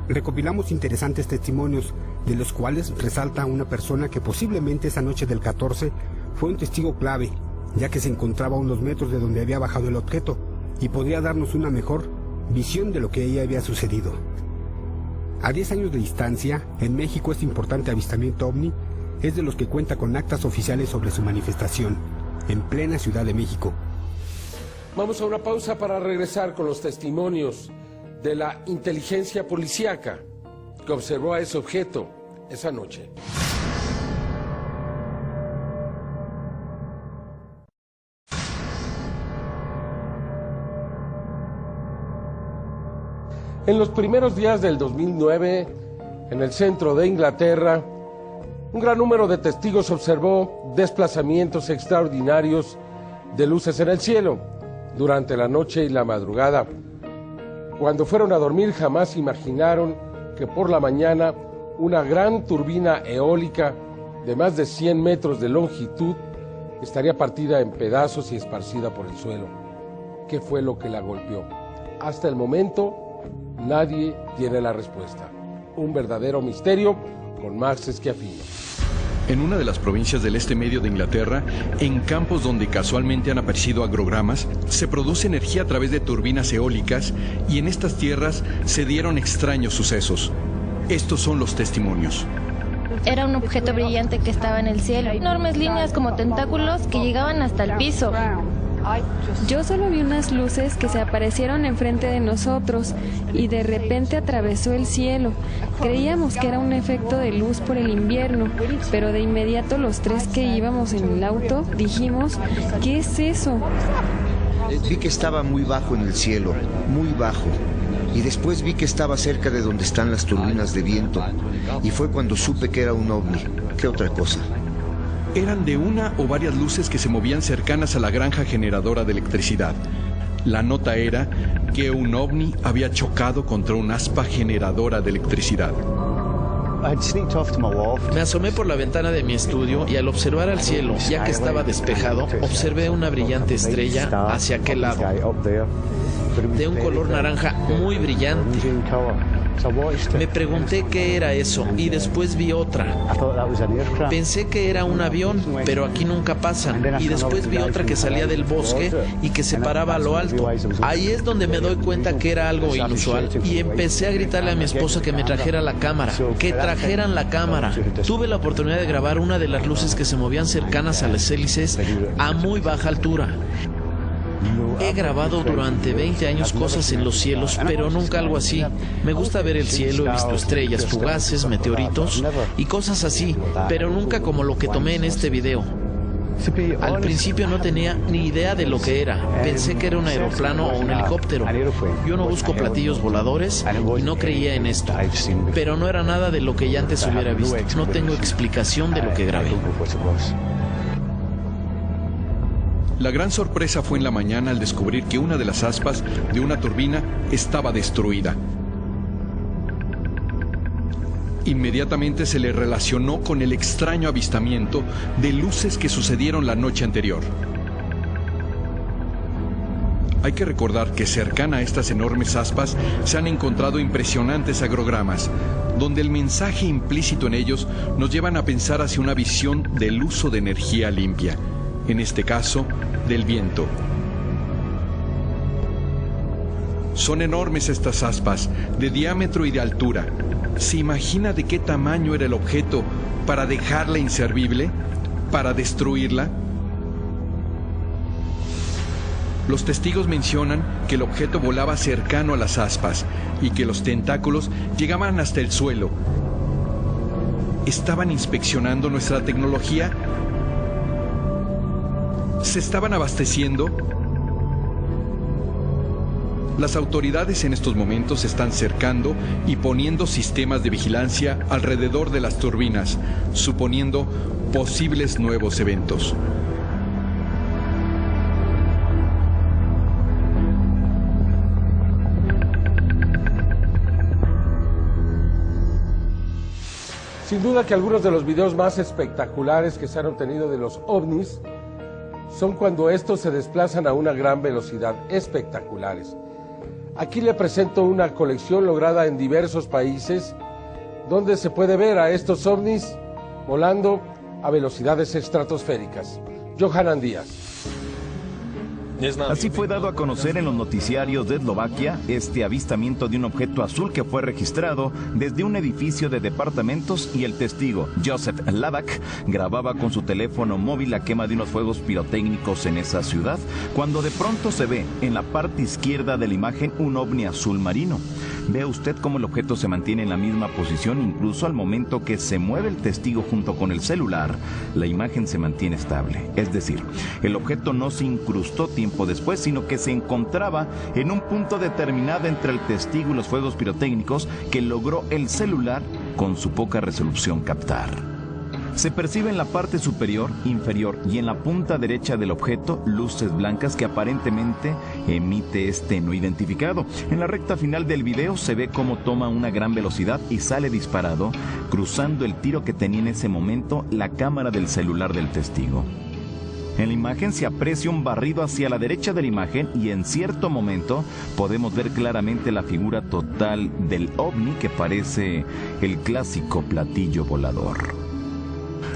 Recopilamos interesantes testimonios, de los cuales resalta una persona que posiblemente esa noche del 14 fue un testigo clave, ya que se encontraba a unos metros de donde había bajado el objeto y podría darnos una mejor visión de lo que ahí había sucedido. A 10 años de distancia, en México este importante avistamiento ovni es de los que cuenta con actas oficiales sobre su manifestación, en plena Ciudad de México. Vamos a una pausa para regresar con los testimonios de la inteligencia policíaca que observó a ese objeto esa noche. En los primeros días del 2009, en el centro de Inglaterra, un gran número de testigos observó desplazamientos extraordinarios de luces en el cielo durante la noche y la madrugada. Cuando fueron a dormir jamás imaginaron que por la mañana una gran turbina eólica de más de 100 metros de longitud estaría partida en pedazos y esparcida por el suelo. ¿Qué fue lo que la golpeó? Hasta el momento, nadie tiene la respuesta. Un verdadero misterio con Max Schiaffino. En una de las provincias del este medio de Inglaterra, en campos donde casualmente han aparecido agrogramas, se produce energía a través de turbinas eólicas y en estas tierras se dieron extraños sucesos. Estos son los testimonios. Era un objeto brillante que estaba en el cielo, enormes líneas como tentáculos que llegaban hasta el piso. Yo solo vi unas luces que se aparecieron enfrente de nosotros y de repente atravesó el cielo. Creíamos que era un efecto de luz por el invierno, pero de inmediato los tres que íbamos en el auto dijimos, ¿qué es eso? Vi que estaba muy bajo en el cielo, muy bajo. Y después vi que estaba cerca de donde están las turbinas de viento. Y fue cuando supe que era un ovni. ¿Qué otra cosa? Eran de una o varias luces que se movían cercanas a la granja generadora de electricidad. La nota era que un ovni había chocado contra un aspa generadora de electricidad. Me asomé por la ventana de mi estudio y al observar al cielo, ya que estaba despejado, observé una brillante estrella hacia aquel lado, de un color naranja muy brillante. Me pregunté qué era eso y después vi otra. Pensé que era un avión, pero aquí nunca pasan. Y después vi otra que salía del bosque y que se paraba a lo alto. Ahí es donde me doy cuenta que era algo inusual y empecé a gritarle a mi esposa que me trajera la cámara, que trajeran la cámara. Tuve la oportunidad de grabar una de las luces que se movían cercanas a las hélices a muy baja altura. He grabado durante 20 años cosas en los cielos, pero nunca algo así. Me gusta ver el cielo, he visto estrellas fugaces, meteoritos y cosas así, pero nunca como lo que tomé en este video. Al principio no tenía ni idea de lo que era. Pensé que era un aeroplano o un helicóptero. Yo no busco platillos voladores y no creía en esto. Pero no era nada de lo que ya antes hubiera visto. No tengo explicación de lo que grabé. La gran sorpresa fue en la mañana al descubrir que una de las aspas de una turbina estaba destruida. Inmediatamente se le relacionó con el extraño avistamiento de luces que sucedieron la noche anterior. Hay que recordar que cercana a estas enormes aspas se han encontrado impresionantes agrogramas, donde el mensaje implícito en ellos nos llevan a pensar hacia una visión del uso de energía limpia, en este caso, del viento. Son enormes estas aspas, de diámetro y de altura. ¿Se imagina de qué tamaño era el objeto para dejarla inservible? ¿Para destruirla? Los testigos mencionan que el objeto volaba cercano a las aspas y que los tentáculos llegaban hasta el suelo. ¿Estaban inspeccionando nuestra tecnología? ¿Se estaban abasteciendo? Las autoridades en estos momentos están cercando y poniendo sistemas de vigilancia alrededor de las turbinas, suponiendo posibles nuevos eventos. Sin duda que algunos de los videos más espectaculares que se han obtenido de los ovnis son cuando estos se desplazan a una gran velocidad, espectaculares. Aquí le presento una colección lograda en diversos países donde se puede ver a estos ovnis volando a velocidades estratosféricas. Johanan Díaz. Así fue dado a conocer en los noticiarios de Eslovaquia este avistamiento de un objeto azul que fue registrado desde un edificio de departamentos y el testigo, Josef Lavak, grababa con su teléfono móvil la quema de unos fuegos pirotécnicos en esa ciudad, cuando de pronto se ve en la parte izquierda de la imagen un ovni azul marino. Vea usted cómo el objeto se mantiene en la misma posición incluso al momento que se mueve el testigo junto con el celular. La imagen se mantiene estable, es decir, el objeto no se incrustó tiempo después, sino que se encontraba en un punto determinado entre el testigo y los fuegos pirotécnicos que logró el celular con su poca resolución captar. Se percibe en la parte superior, inferior y en la punta derecha del objeto luces blancas que aparentemente emite este no identificado. En la recta final del video se ve cómo toma una gran velocidad y sale disparado, cruzando el tiro que tenía en ese momento la cámara del celular del testigo. En la imagen se aprecia un barrido hacia la derecha de la imagen y en cierto momento podemos ver claramente la figura total del ovni que parece el clásico platillo volador.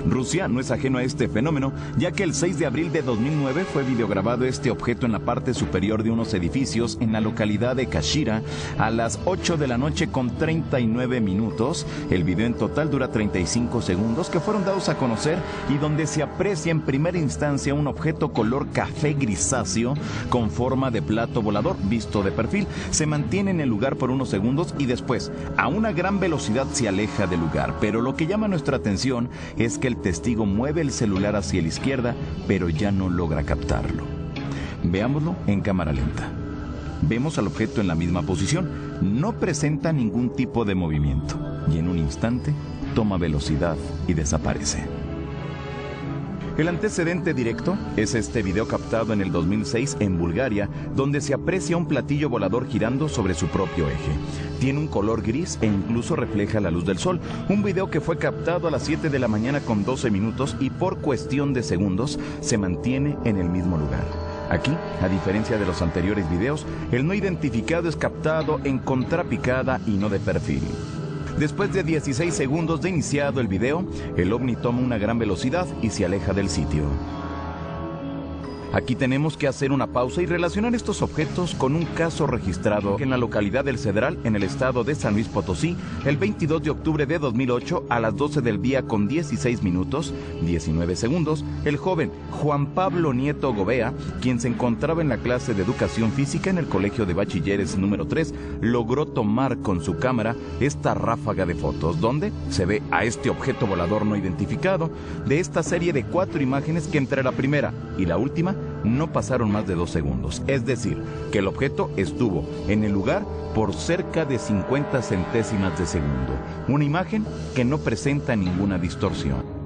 Rusia no es ajeno a este fenómeno, ya que el 6 de abril de 2009 fue videograbado este objeto en la parte superior de unos edificios en la localidad de Kashira a las 8 de la noche con 39 minutos. El video en total dura 35 segundos que fueron dados a conocer y donde se aprecia en primera instancia un objeto color café grisáceo con forma de plato volador visto de perfil. Se mantiene en el lugar por unos segundos y después a una gran velocidad se aleja del lugar, pero lo que llama nuestra atención es que el testigo mueve el celular hacia la izquierda, pero ya no logra captarlo. Veámoslo en cámara lenta. Vemos al objeto en la misma posición, no presenta ningún tipo de movimiento y en un instante toma velocidad y desaparece. El antecedente directo es este video captado en el 2006 en Bulgaria, donde se aprecia un platillo volador girando sobre su propio eje. Tiene un color gris e incluso refleja la luz del sol. Un video que fue captado a las 7 de la mañana con 12 minutos y por cuestión de segundos se mantiene en el mismo lugar. Aquí, a diferencia de los anteriores videos, el no identificado es captado en contrapicada y no de perfil. Después de 16 segundos de iniciado el video, el ovni toma una gran velocidad y se aleja del sitio. Aquí tenemos que hacer una pausa y relacionar estos objetos con un caso registrado en la localidad del Cedral, en el estado de San Luis Potosí, el 22 de octubre de 2008 a las 12 del día con 16 minutos, 19 segundos, el joven Juan Pablo Nieto Gobea, quien se encontraba en la clase de educación física en el Colegio de Bachilleres número 3, logró tomar con su cámara esta ráfaga de fotos, donde se ve a este objeto volador no identificado, de esta serie de 4 imágenes que entre la primera y la última no pasaron más de 2 segundos, es decir, que el objeto estuvo en el lugar por cerca de 50 centésimas de segundo, una imagen que no presenta ninguna distorsión.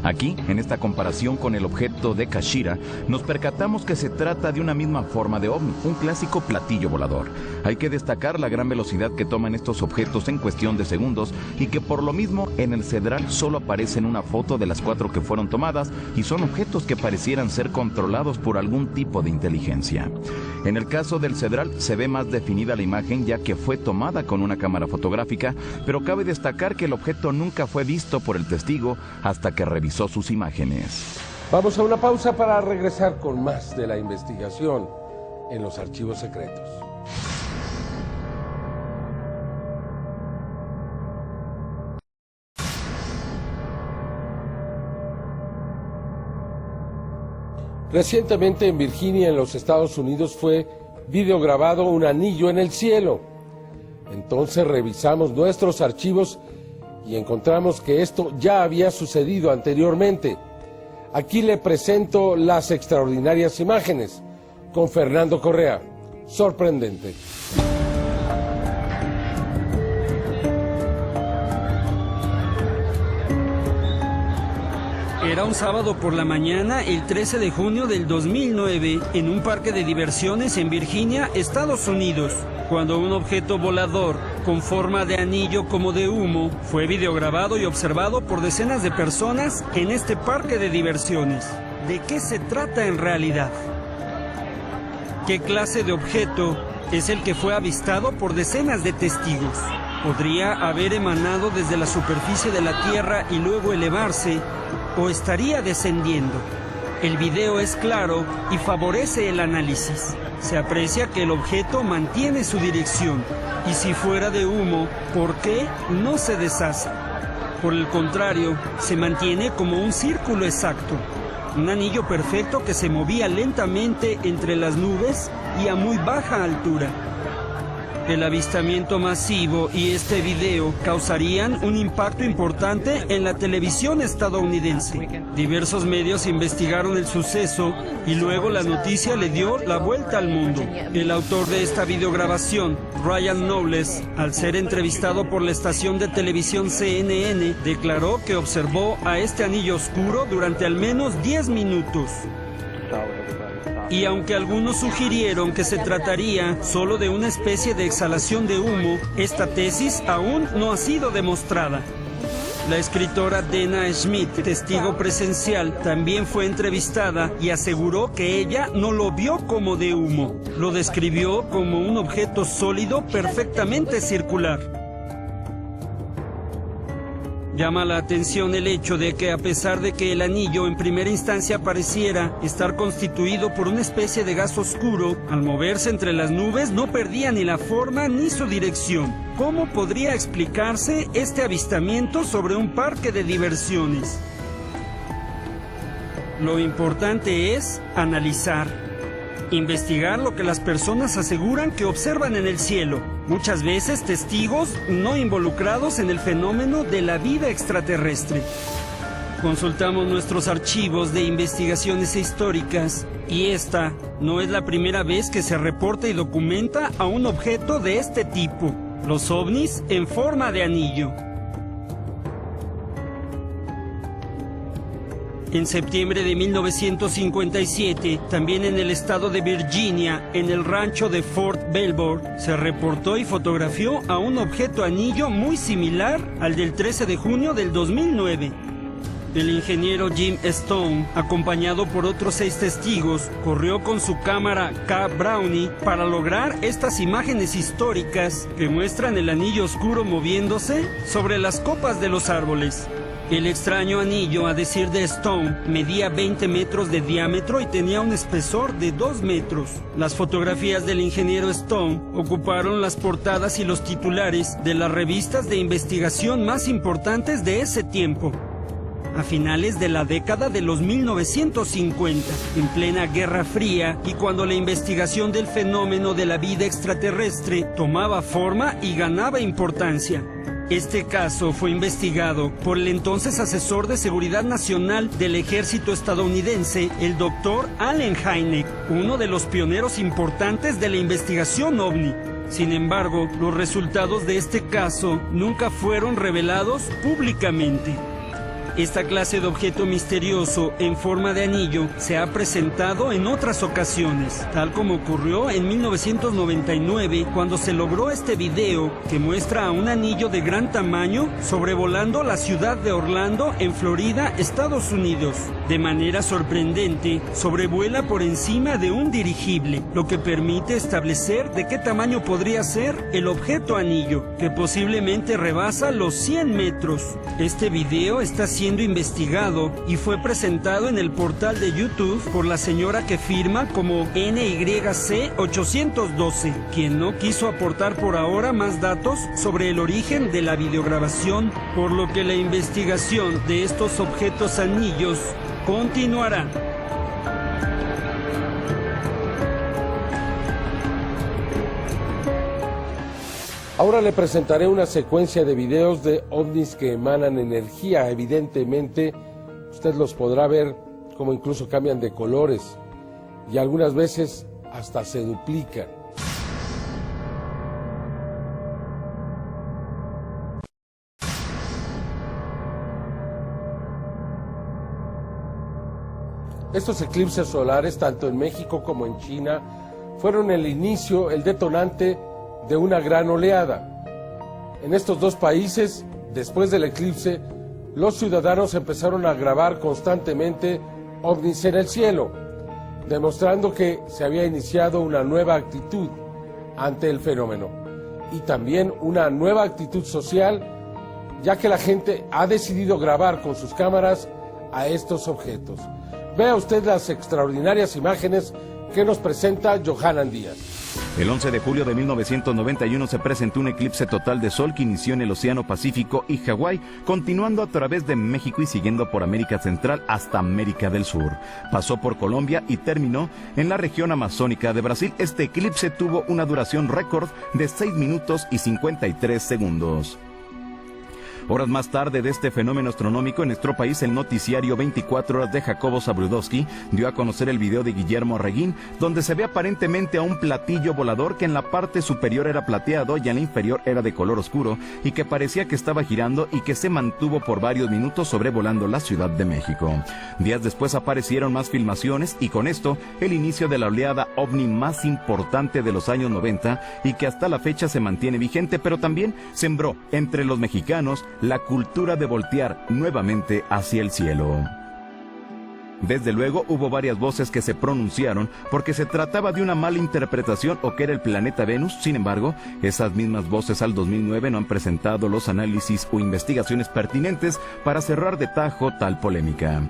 Aquí, en esta comparación con el objeto de Kashira, nos percatamos que se trata de una misma forma de ovni, un clásico platillo volador. Hay que destacar la gran velocidad que toman estos objetos en cuestión de segundos y que por lo mismo en el Cedral solo aparecen una foto de las 4 que fueron tomadas y son objetos que parecieran ser controlados por algún tipo de inteligencia. En el caso del Cedral se ve más definida la imagen ya que fue tomada con una cámara fotográfica, pero cabe destacar que el objeto nunca fue visto por el testigo hasta que revisó sus imágenes. Vamos a una pausa para regresar con más de la investigación en los archivos secretos. Recientemente en Virginia, en los Estados Unidos, fue videograbado un anillo en el cielo. Entonces revisamos nuestros archivos y encontramos que esto ya había sucedido anteriormente. Aquí le presento las extraordinarias imágenes con Fernando Correa. sorprendente. Era un sábado por la mañana, el 13 de junio del 2009, en un parque de diversiones en Virginia, Estados Unidos, cuando un objeto volador con forma de anillo como de humo fue videograbado y observado por decenas de personas en este parque de diversiones. ¿De qué se trata en realidad? ¿Qué clase de objeto es el que fue avistado por decenas de testigos? ¿Podría haber emanado desde la superficie de la Tierra y luego elevarse, o estaría descendiendo? El video es claro y favorece el análisis. Se aprecia que el objeto mantiene su dirección, y si fuera de humo, ¿por qué no se deshace? Por el contrario, se mantiene como un círculo exacto, un anillo perfecto que se movía lentamente entre las nubes y a muy baja altura. El avistamiento masivo y este video causarían un impacto importante en la televisión estadounidense. Diversos medios investigaron el suceso y luego la noticia le dio la vuelta al mundo. El autor de esta videograbación, Ryan Knowles, al ser entrevistado por la estación de televisión CNN, declaró que observó a este anillo oscuro durante al menos 10 minutos. Y aunque algunos sugirieron que se trataría solo de una especie de exhalación de humo, esta tesis aún no ha sido demostrada. La escritora Dana Schmidt, testigo presencial, también fue entrevistada y aseguró que ella no lo vio como de humo. Lo describió como un objeto sólido perfectamente circular. Llama la atención el hecho de que, a pesar de que el anillo en primera instancia pareciera estar constituido por una especie de gas oscuro, al moverse entre las nubes no perdía ni la forma ni su dirección. ¿Cómo podría explicarse este avistamiento sobre un parque de diversiones? Lo importante es analizar, investigar lo que las personas aseguran que observan en el cielo. Muchas veces testigos no involucrados en el fenómeno de la vida extraterrestre. Consultamos nuestros archivos de investigaciones históricas y esta no es la primera vez que se reporta y documenta a un objeto de este tipo, los ovnis en forma de anillo. En septiembre de 1957, también en el estado de Virginia, en el rancho de Fort Belvoir, se reportó y fotografió a un objeto anillo muy similar al del 13 de junio del 2009. El ingeniero Jim Stone, acompañado por otros 6 testigos, corrió con su cámara K. Brownie para lograr estas imágenes históricas que muestran el anillo oscuro moviéndose sobre las copas de los árboles. El extraño anillo, a decir de Stone, medía 20 metros de diámetro y tenía un espesor de 2 metros. Las fotografías del ingeniero Stone ocuparon las portadas y los titulares de las revistas de investigación más importantes de ese tiempo. A finales de la década de los 1950, en plena Guerra Fría y cuando la investigación del fenómeno de la vida extraterrestre tomaba forma y ganaba importancia. Este caso fue investigado por el entonces asesor de Seguridad Nacional del Ejército estadounidense, el Dr. Allen Hynek, uno de los pioneros importantes de la investigación OVNI. Sin embargo, los resultados de este caso nunca fueron revelados públicamente. Esta clase de objeto misterioso en forma de anillo se ha presentado en otras ocasiones, tal como ocurrió en 1999 cuando se logró este video que muestra a un anillo de gran tamaño sobrevolando la ciudad de Orlando en Florida, Estados Unidos. De manera sorprendente, sobrevuela por encima de un dirigible, lo que permite establecer de qué tamaño podría ser el objeto anillo, que posiblemente rebasa los 100 metros. Este video está siendo investigado y fue presentado en el portal de YouTube por la señora que firma como NYC812, quien no quiso aportar por ahora más datos sobre el origen de la videograbación, por lo que la investigación de estos objetos anillos continuará. Ahora le presentaré una secuencia de videos de ovnis que emanan energía. Evidentemente, usted los podrá ver como incluso cambian de colores y algunas veces hasta se duplican. Estos eclipses solares, tanto en México como en China, fueron el inicio, el detonante de una gran oleada. En estos dos países, después del eclipse, los ciudadanos empezaron a grabar constantemente ovnis en el cielo, demostrando que se había iniciado una nueva actitud ante el fenómeno y también una nueva actitud social, ya que la gente ha decidido grabar con sus cámaras a estos objetos. Vea usted las extraordinarias imágenes que nos presenta Johanan Díaz. El 11 de julio de 1991 se presentó un eclipse total de sol que inició en el Océano Pacífico y Hawái, continuando a través de México y siguiendo por América Central hasta América del Sur. Pasó por Colombia y terminó en la región amazónica de Brasil. Este eclipse tuvo una duración récord de 6 minutos y 53 segundos. Horas más tarde de este fenómeno astronómico en nuestro país, el noticiario 24 horas de Jacobo Zabludovsky dio a conocer el video de Guillermo Arreguín, donde se ve aparentemente a un platillo volador que en la parte superior era plateado y en la inferior era de color oscuro y que parecía que estaba girando y que se mantuvo por varios minutos sobrevolando la Ciudad de México. Días después aparecieron más filmaciones y con esto el inicio de la oleada ovni más importante de los años 90 y que hasta la fecha se mantiene vigente, pero también sembró entre los mexicanos la cultura de voltear nuevamente hacia el cielo. Desde luego hubo varias voces que se pronunciaron porque se trataba de una mala interpretación o que era el planeta Venus. Sin embargo, esas mismas voces al 2009 no han presentado los análisis o investigaciones pertinentes para cerrar de tajo tal polémica.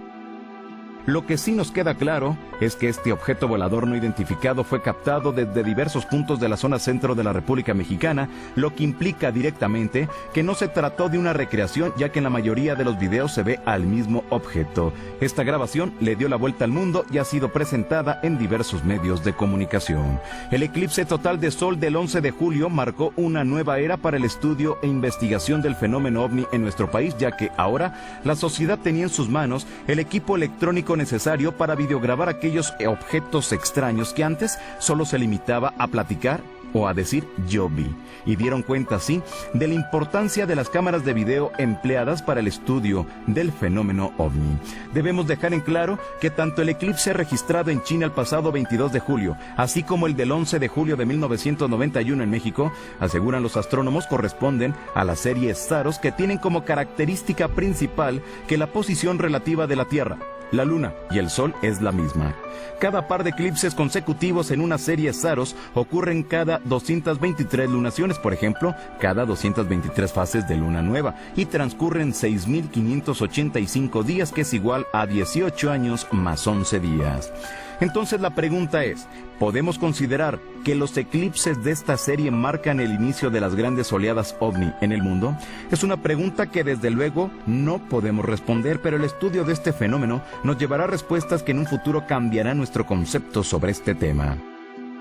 Lo que sí nos queda claro es que este objeto volador no identificado fue captado desde diversos puntos de la zona centro de la República Mexicana, lo que implica directamente que no se trató de una recreación, ya que en la mayoría de los videos se ve al mismo objeto. Esta grabación le dio la vuelta al mundo y ha sido presentada en diversos medios de comunicación. El eclipse total de sol del 11 de julio marcó una nueva era para el estudio e investigación del fenómeno ovni en nuestro país, ya que ahora la sociedad tenía en sus manos el equipo electrónico necesario para videograbar aquellos objetos extraños que antes solo se limitaba a platicar o a decir yo vi, y dieron cuenta así de la importancia de las cámaras de video empleadas para el estudio del fenómeno ovni. Debemos dejar en claro que tanto el eclipse registrado en China el pasado 22 de julio, así como el del 11 de julio de 1991 en México, aseguran los astrónomos, corresponden a la serie Saros, que tienen como característica principal que la posición relativa de la Tierra, la Luna y el Sol es la misma. Cada par de eclipses consecutivos en una serie Saros ocurren cada 223 lunaciones, por ejemplo, cada 223 fases de luna nueva, y transcurren 6.585 días, que es igual a 18 años más 11 días. Entonces la pregunta es, ¿podemos considerar que los eclipses de esta serie marcan el inicio de las grandes oleadas ovni en el mundo? Es una pregunta que desde luego no podemos responder, pero el estudio de este fenómeno nos llevará a respuestas que en un futuro cambiarán nuestro concepto sobre este tema.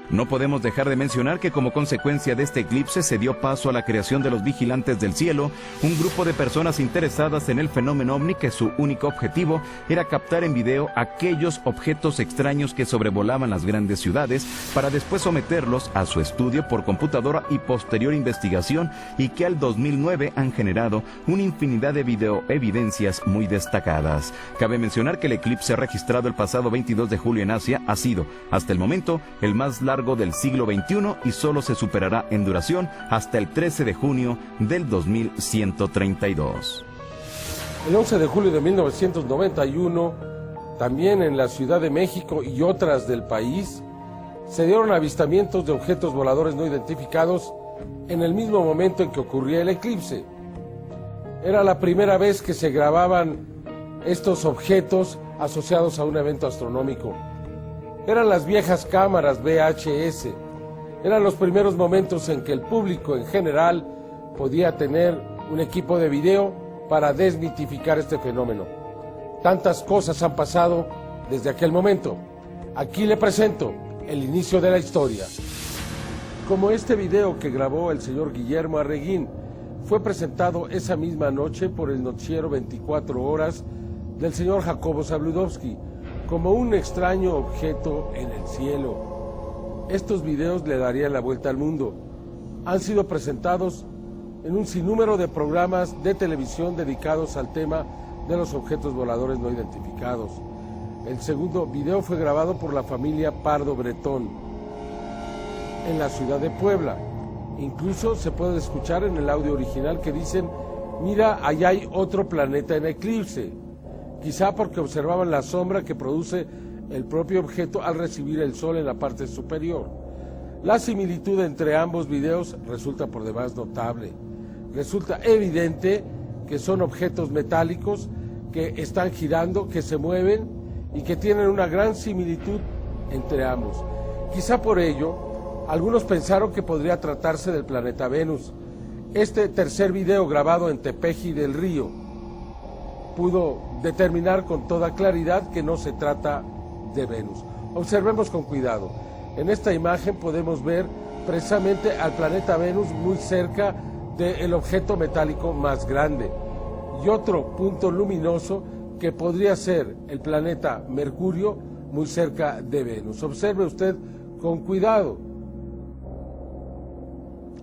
No podemos dejar de mencionar que como consecuencia de este eclipse se dio paso a la creación de los Vigilantes del Cielo, un grupo de personas interesadas en el fenómeno ovni que su único objetivo era captar en video aquellos objetos extraños que sobrevolaban las grandes ciudades para después someterlos a su estudio por computadora y posterior investigación, y que al 2009 han generado una infinidad de videoevidencias muy destacadas. Cabe mencionar que el eclipse registrado el pasado 22 de julio en Asia ha sido, hasta el momento, el más largo del siglo XXI y solo se superará en duración hasta el 13 de junio del 2132. El 11 de julio de 1991, también en la Ciudad de México y otras del país, se dieron avistamientos de objetos voladores no identificados en el mismo momento en que ocurría el eclipse. Era la primera vez que se grababan estos objetos asociados a un evento astronómico. Eran las viejas cámaras VHS. Eran los primeros momentos en que el público en general podía tener un equipo de video para desmitificar este fenómeno. Tantas cosas han pasado desde aquel momento. Aquí le presento el inicio de la historia. Como este video que grabó el señor Guillermo Arreguín, fue presentado esa misma noche por el noticiero 24 horas del señor Jacobo Zabludovsky, como un extraño objeto en el cielo. Estos videos le darían la vuelta al mundo. Han sido presentados en un sinnúmero de programas de televisión dedicados al tema de los objetos voladores no identificados. El segundo video fue grabado por la familia Pardo Bretón en la ciudad de Puebla. Incluso se puede escuchar en el audio original que dicen: mira, allá hay otro planeta en eclipse. Quizá porque observaban la sombra que produce el propio objeto al recibir el sol en la parte superior. La similitud entre ambos videos resulta por demás notable. Resulta evidente que son objetos metálicos que están girando, que se mueven y que tienen una gran similitud entre ambos. Quizá por ello, algunos pensaron que podría tratarse del planeta Venus. Este tercer video, grabado en Tepeji del Río, pudo determinar con toda claridad que no se trata de Venus. Observemos con cuidado. En esta imagen podemos ver precisamente al planeta Venus muy cerca del objeto metálico más grande, y otro punto luminoso que podría ser el planeta Mercurio muy cerca de Venus. Observe usted con cuidado.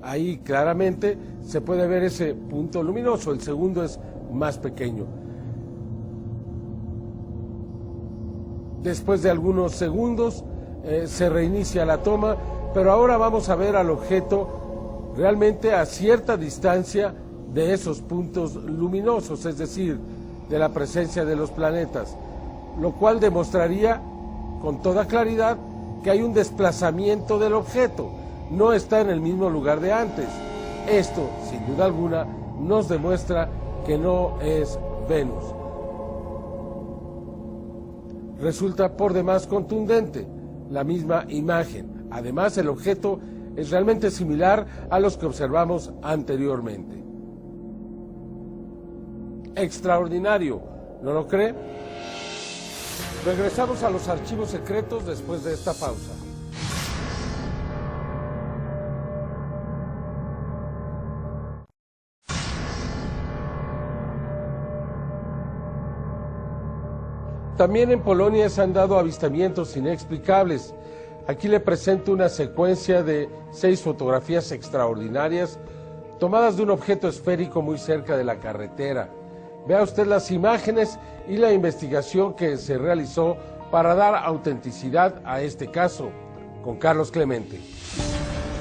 Ahí claramente se puede ver ese punto luminoso. El segundo es más pequeño. Después de algunos segundos se reinicia la toma, pero ahora vamos a ver al objeto realmente a cierta distancia de esos puntos luminosos, es decir, de la presencia de los planetas, lo cual demostraría con toda claridad que hay un desplazamiento del objeto, no está en el mismo lugar de antes. Esto, sin duda alguna, nos demuestra que no es Venus. Resulta por demás contundente la misma imagen. Además, el objeto es realmente similar a los que observamos anteriormente. Extraordinario, ¿no lo cree? Regresamos a los archivos secretos después de esta pausa. También en Polonia se han dado avistamientos inexplicables. Aquí le presento una secuencia de 6 fotografías extraordinarias tomadas de un objeto esférico muy cerca de la carretera. Vea usted las imágenes y la investigación que se realizó para dar autenticidad a este caso, con Carlos Clemente.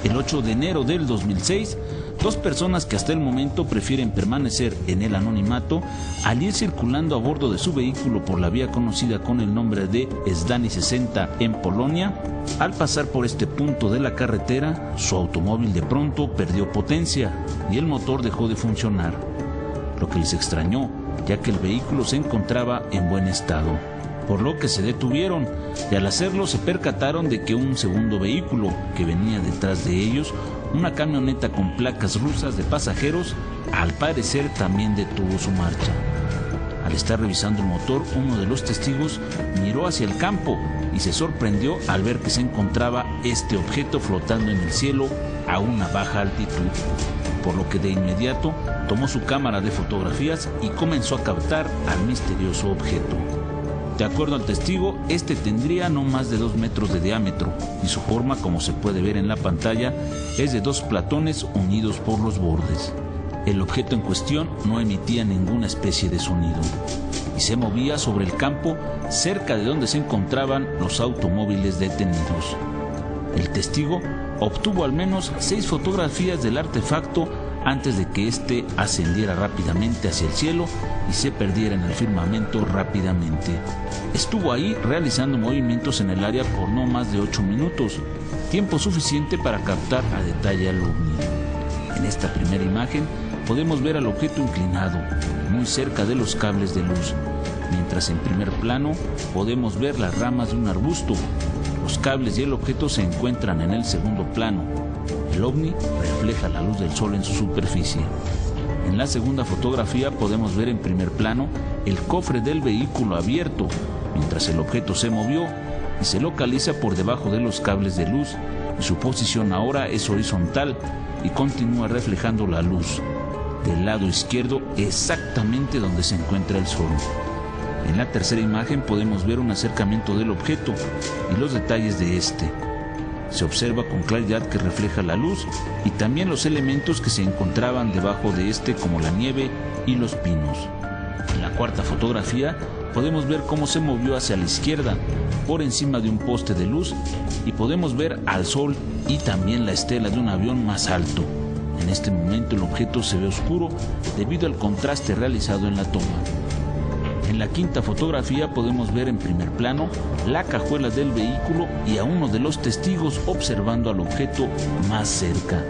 El 8 de enero del 2006, 2 personas que hasta el momento prefieren permanecer en el anonimato, al ir circulando a bordo de su vehículo por la vía conocida con el nombre de Zdani 60 en Polonia, al pasar por este punto de la carretera, su automóvil de pronto perdió potencia y el motor dejó de funcionar, lo que les extrañó, ya que el vehículo se encontraba en buen estado, por lo que se detuvieron y al hacerlo se percataron de que un segundo vehículo que venía detrás de ellos, una camioneta con placas rusas de pasajeros, al parecer también detuvo su marcha. Al estar revisando el motor, uno de los testigos miró hacia el campo y se sorprendió al ver que se encontraba este objeto flotando en el cielo a una baja altitud, por lo que de inmediato tomó su cámara de fotografías y comenzó a captar al misterioso objeto. De acuerdo al testigo, este tendría no más de 2 metros de diámetro y su forma, como se puede ver en la pantalla, es de 2 platones unidos por los bordes. El objeto en cuestión no emitía ninguna especie de sonido y se movía sobre el campo cerca de donde se encontraban los automóviles detenidos. El testigo obtuvo al menos 6 fotografías del artefacto antes de que éste ascendiera rápidamente hacia el cielo y se perdiera en el firmamento rápidamente. Estuvo ahí realizando movimientos en el área por no más de 8 minutos, tiempo suficiente para captar a detalle al ovni. En esta primera imagen podemos ver al objeto inclinado, muy cerca de los cables de luz, mientras en primer plano podemos ver las ramas de un arbusto. Los cables y el objeto se encuentran en el segundo plano. El ovni refleja la luz del sol en su superficie. En la segunda fotografía podemos ver en primer plano el cofre del vehículo abierto, mientras el objeto se movió y se localiza por debajo de los cables de luz, y su posición ahora es horizontal y continúa reflejando la luz del lado izquierdo, exactamente donde se encuentra el sol. En la tercera imagen podemos ver un acercamiento del objeto y los detalles de este. Se observa con claridad que refleja la luz y también los elementos que se encontraban debajo de este, como la nieve y los pinos. En la cuarta fotografía podemos ver cómo se movió hacia la izquierda, por encima de un poste de luz, y podemos ver al sol y también la estela de un avión más alto. En este momento el objeto se ve oscuro debido al contraste realizado en la toma. En la quinta fotografía podemos ver en primer plano la cajuela del vehículo y a uno de los testigos observando al objeto más cerca.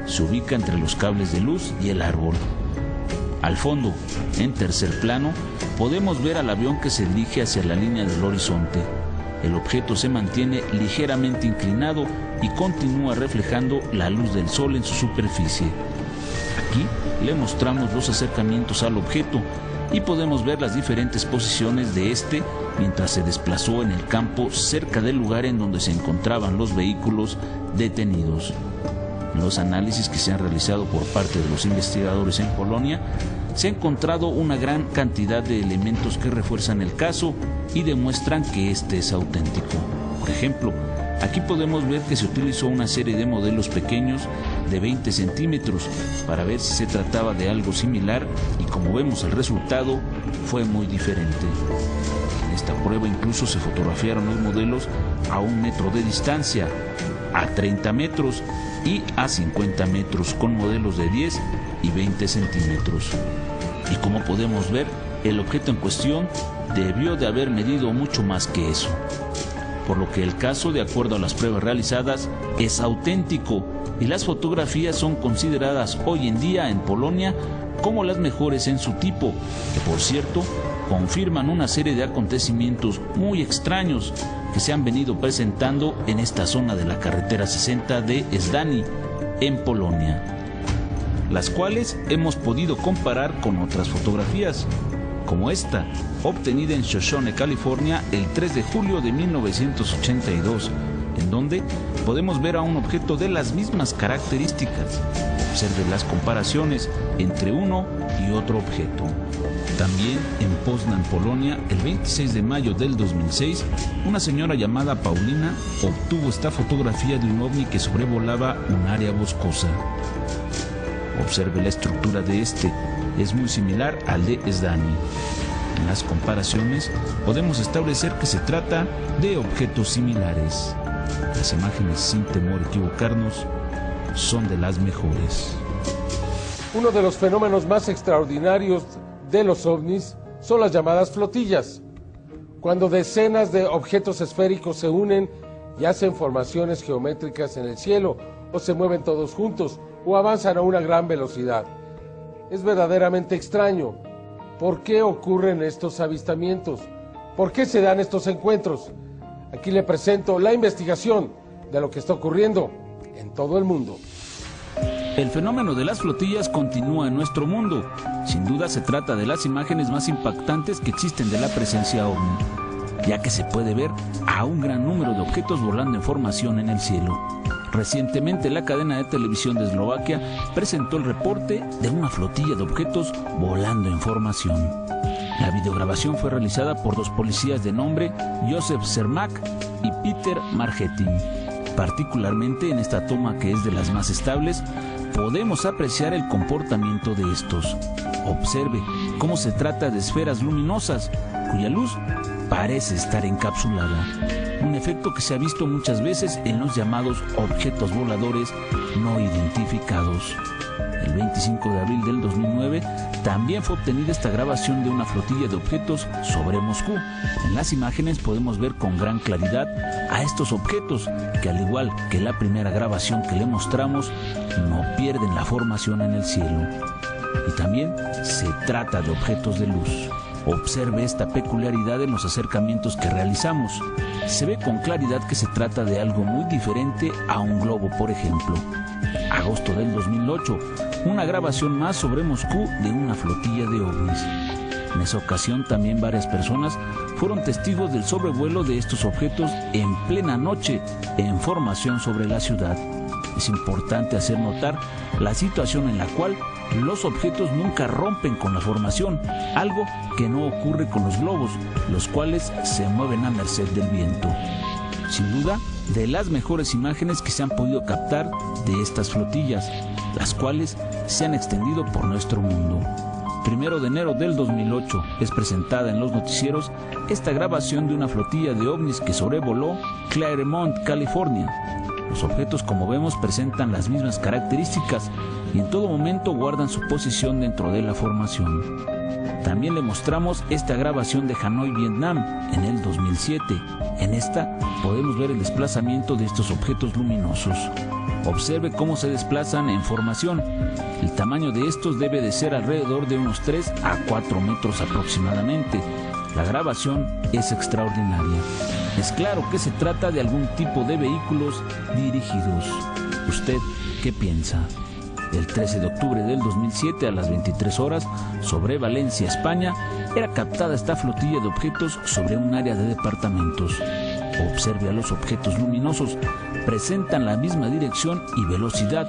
Se ubica entre los cables de luz y el árbol. Al fondo, en tercer plano, podemos ver al avión que se dirige hacia la línea del horizonte. El objeto se mantiene ligeramente inclinado y continúa reflejando la luz del sol en su superficie. Aquí le mostramos los acercamientos al objeto y podemos ver las diferentes posiciones de este mientras se desplazó en el campo cerca del lugar en donde se encontraban los vehículos detenidos. En los análisis que se han realizado por parte de los investigadores en Polonia, se ha encontrado una gran cantidad de elementos que refuerzan el caso y demuestran que este es auténtico. Por ejemplo, aquí podemos ver que se utilizó una serie de modelos pequeños de 20 centímetros para ver si se trataba de algo similar, y como vemos el resultado fue muy diferente. En esta prueba incluso se fotografiaron los modelos a 1 metro de distancia, a 30 metros y a 50 metros con modelos de 10 y 20 centímetros. Y como podemos ver, el objeto en cuestión debió de haber medido mucho más que eso. Por lo que el caso, de acuerdo a las pruebas realizadas, es auténtico y las fotografías son consideradas hoy en día en Polonia como las mejores en su tipo, que por cierto confirman una serie de acontecimientos muy extraños que se han venido presentando en esta zona de la carretera 60 de Żdani, en Polonia, las cuales hemos podido comparar con otras fotografías, como esta, obtenida en Shoshone, California, el 3 de julio de 1982, en donde podemos ver a un objeto de las mismas características. Observe las comparaciones entre uno y otro objeto. También en Poznań, Polonia, el 26 de mayo del 2006, una señora llamada Paulina obtuvo esta fotografía de un ovni que sobrevolaba un área boscosa. Observe la estructura de este, es muy similar al de Żdani. En las comparaciones podemos establecer que se trata de objetos similares. Las imágenes, sin temor a equivocarnos, son de las mejores. Uno de los fenómenos más extraordinarios de los ovnis son las llamadas flotillas, cuando decenas de objetos esféricos se unen y hacen formaciones geométricas en el cielo, o se mueven todos juntos, o avanzan a una gran velocidad. Es verdaderamente extraño. ¿Por qué ocurren estos avistamientos? ¿Por qué se dan estos encuentros? Aquí le presento la investigación de lo que está ocurriendo en todo el mundo. El fenómeno de las flotillas continúa en nuestro mundo. Sin duda se trata de las imágenes más impactantes que existen de la presencia ovni, ya que se puede ver a un gran número de objetos volando en formación en el cielo. Recientemente la cadena de televisión de Eslovaquia presentó el reporte de una flotilla de objetos volando en formación. La videograbación fue realizada por dos policías de nombre Josef Cermak y Peter Margetin. Particularmente en esta toma, que es de las más estables, podemos apreciar el comportamiento de estos. Observe cómo se trata de esferas luminosas cuya luz parece estar encapsulada, un efecto que se ha visto muchas veces en los llamados objetos voladores no identificados. El 25 de abril del 2009 también fue obtenida esta grabación de una flotilla de objetos sobre Moscú. En las imágenes podemos ver con gran claridad a estos objetos que, al igual que la primera grabación que le mostramos, no pierden la formación en el cielo. Y también se trata de objetos de luz. Observe esta peculiaridad en los acercamientos que realizamos. Se ve con claridad que se trata de algo muy diferente a un globo, por ejemplo. Agosto del 2008, una grabación más sobre Moscú de una flotilla de ovnis. En esa ocasión también varias personas fueron testigos del sobrevuelo de estos objetos en plena noche en formación sobre la ciudad. Es importante hacer notar la situación en la cual los objetos nunca rompen con la formación, algo que no ocurre con los globos, los cuales se mueven a merced del viento. Sin duda, de las mejores imágenes que se han podido captar de estas flotillas, las cuales se han extendido por nuestro mundo. 1 de enero del 2008 es presentada en los noticieros esta grabación de una flotilla de ovnis que sobrevoló Claremont, California. Los objetos, como vemos, presentan las mismas características y en todo momento guardan su posición dentro de la formación. También le mostramos esta grabación de Hanoi, Vietnam, en el 2007. En esta podemos ver el desplazamiento de estos objetos luminosos. Observe cómo se desplazan en formación. El tamaño de estos debe de ser alrededor de unos 3 a 4 metros aproximadamente. La grabación es extraordinaria. Es claro que se trata de algún tipo de vehículos dirigidos. ¿Usted qué piensa? El 13 de octubre del 2007 a las 23 horas, sobre Valencia, España, era captada esta flotilla de objetos sobre un área de departamentos. Observe a los objetos luminosos, presentan la misma dirección y velocidad,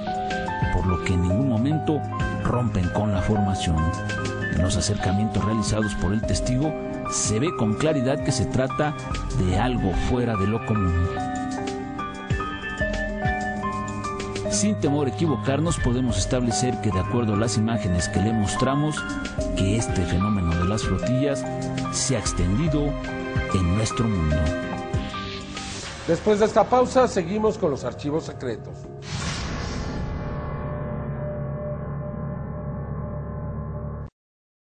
por lo que en ningún momento rompen con la formación. En los acercamientos realizados por el testigo, se ve con claridad que se trata de algo fuera de lo común. Sin temor a equivocarnos, podemos establecer que, de acuerdo a las imágenes que le mostramos, que este fenómeno de las flotillas se ha extendido en nuestro mundo. Después de esta pausa, seguimos con los archivos secretos.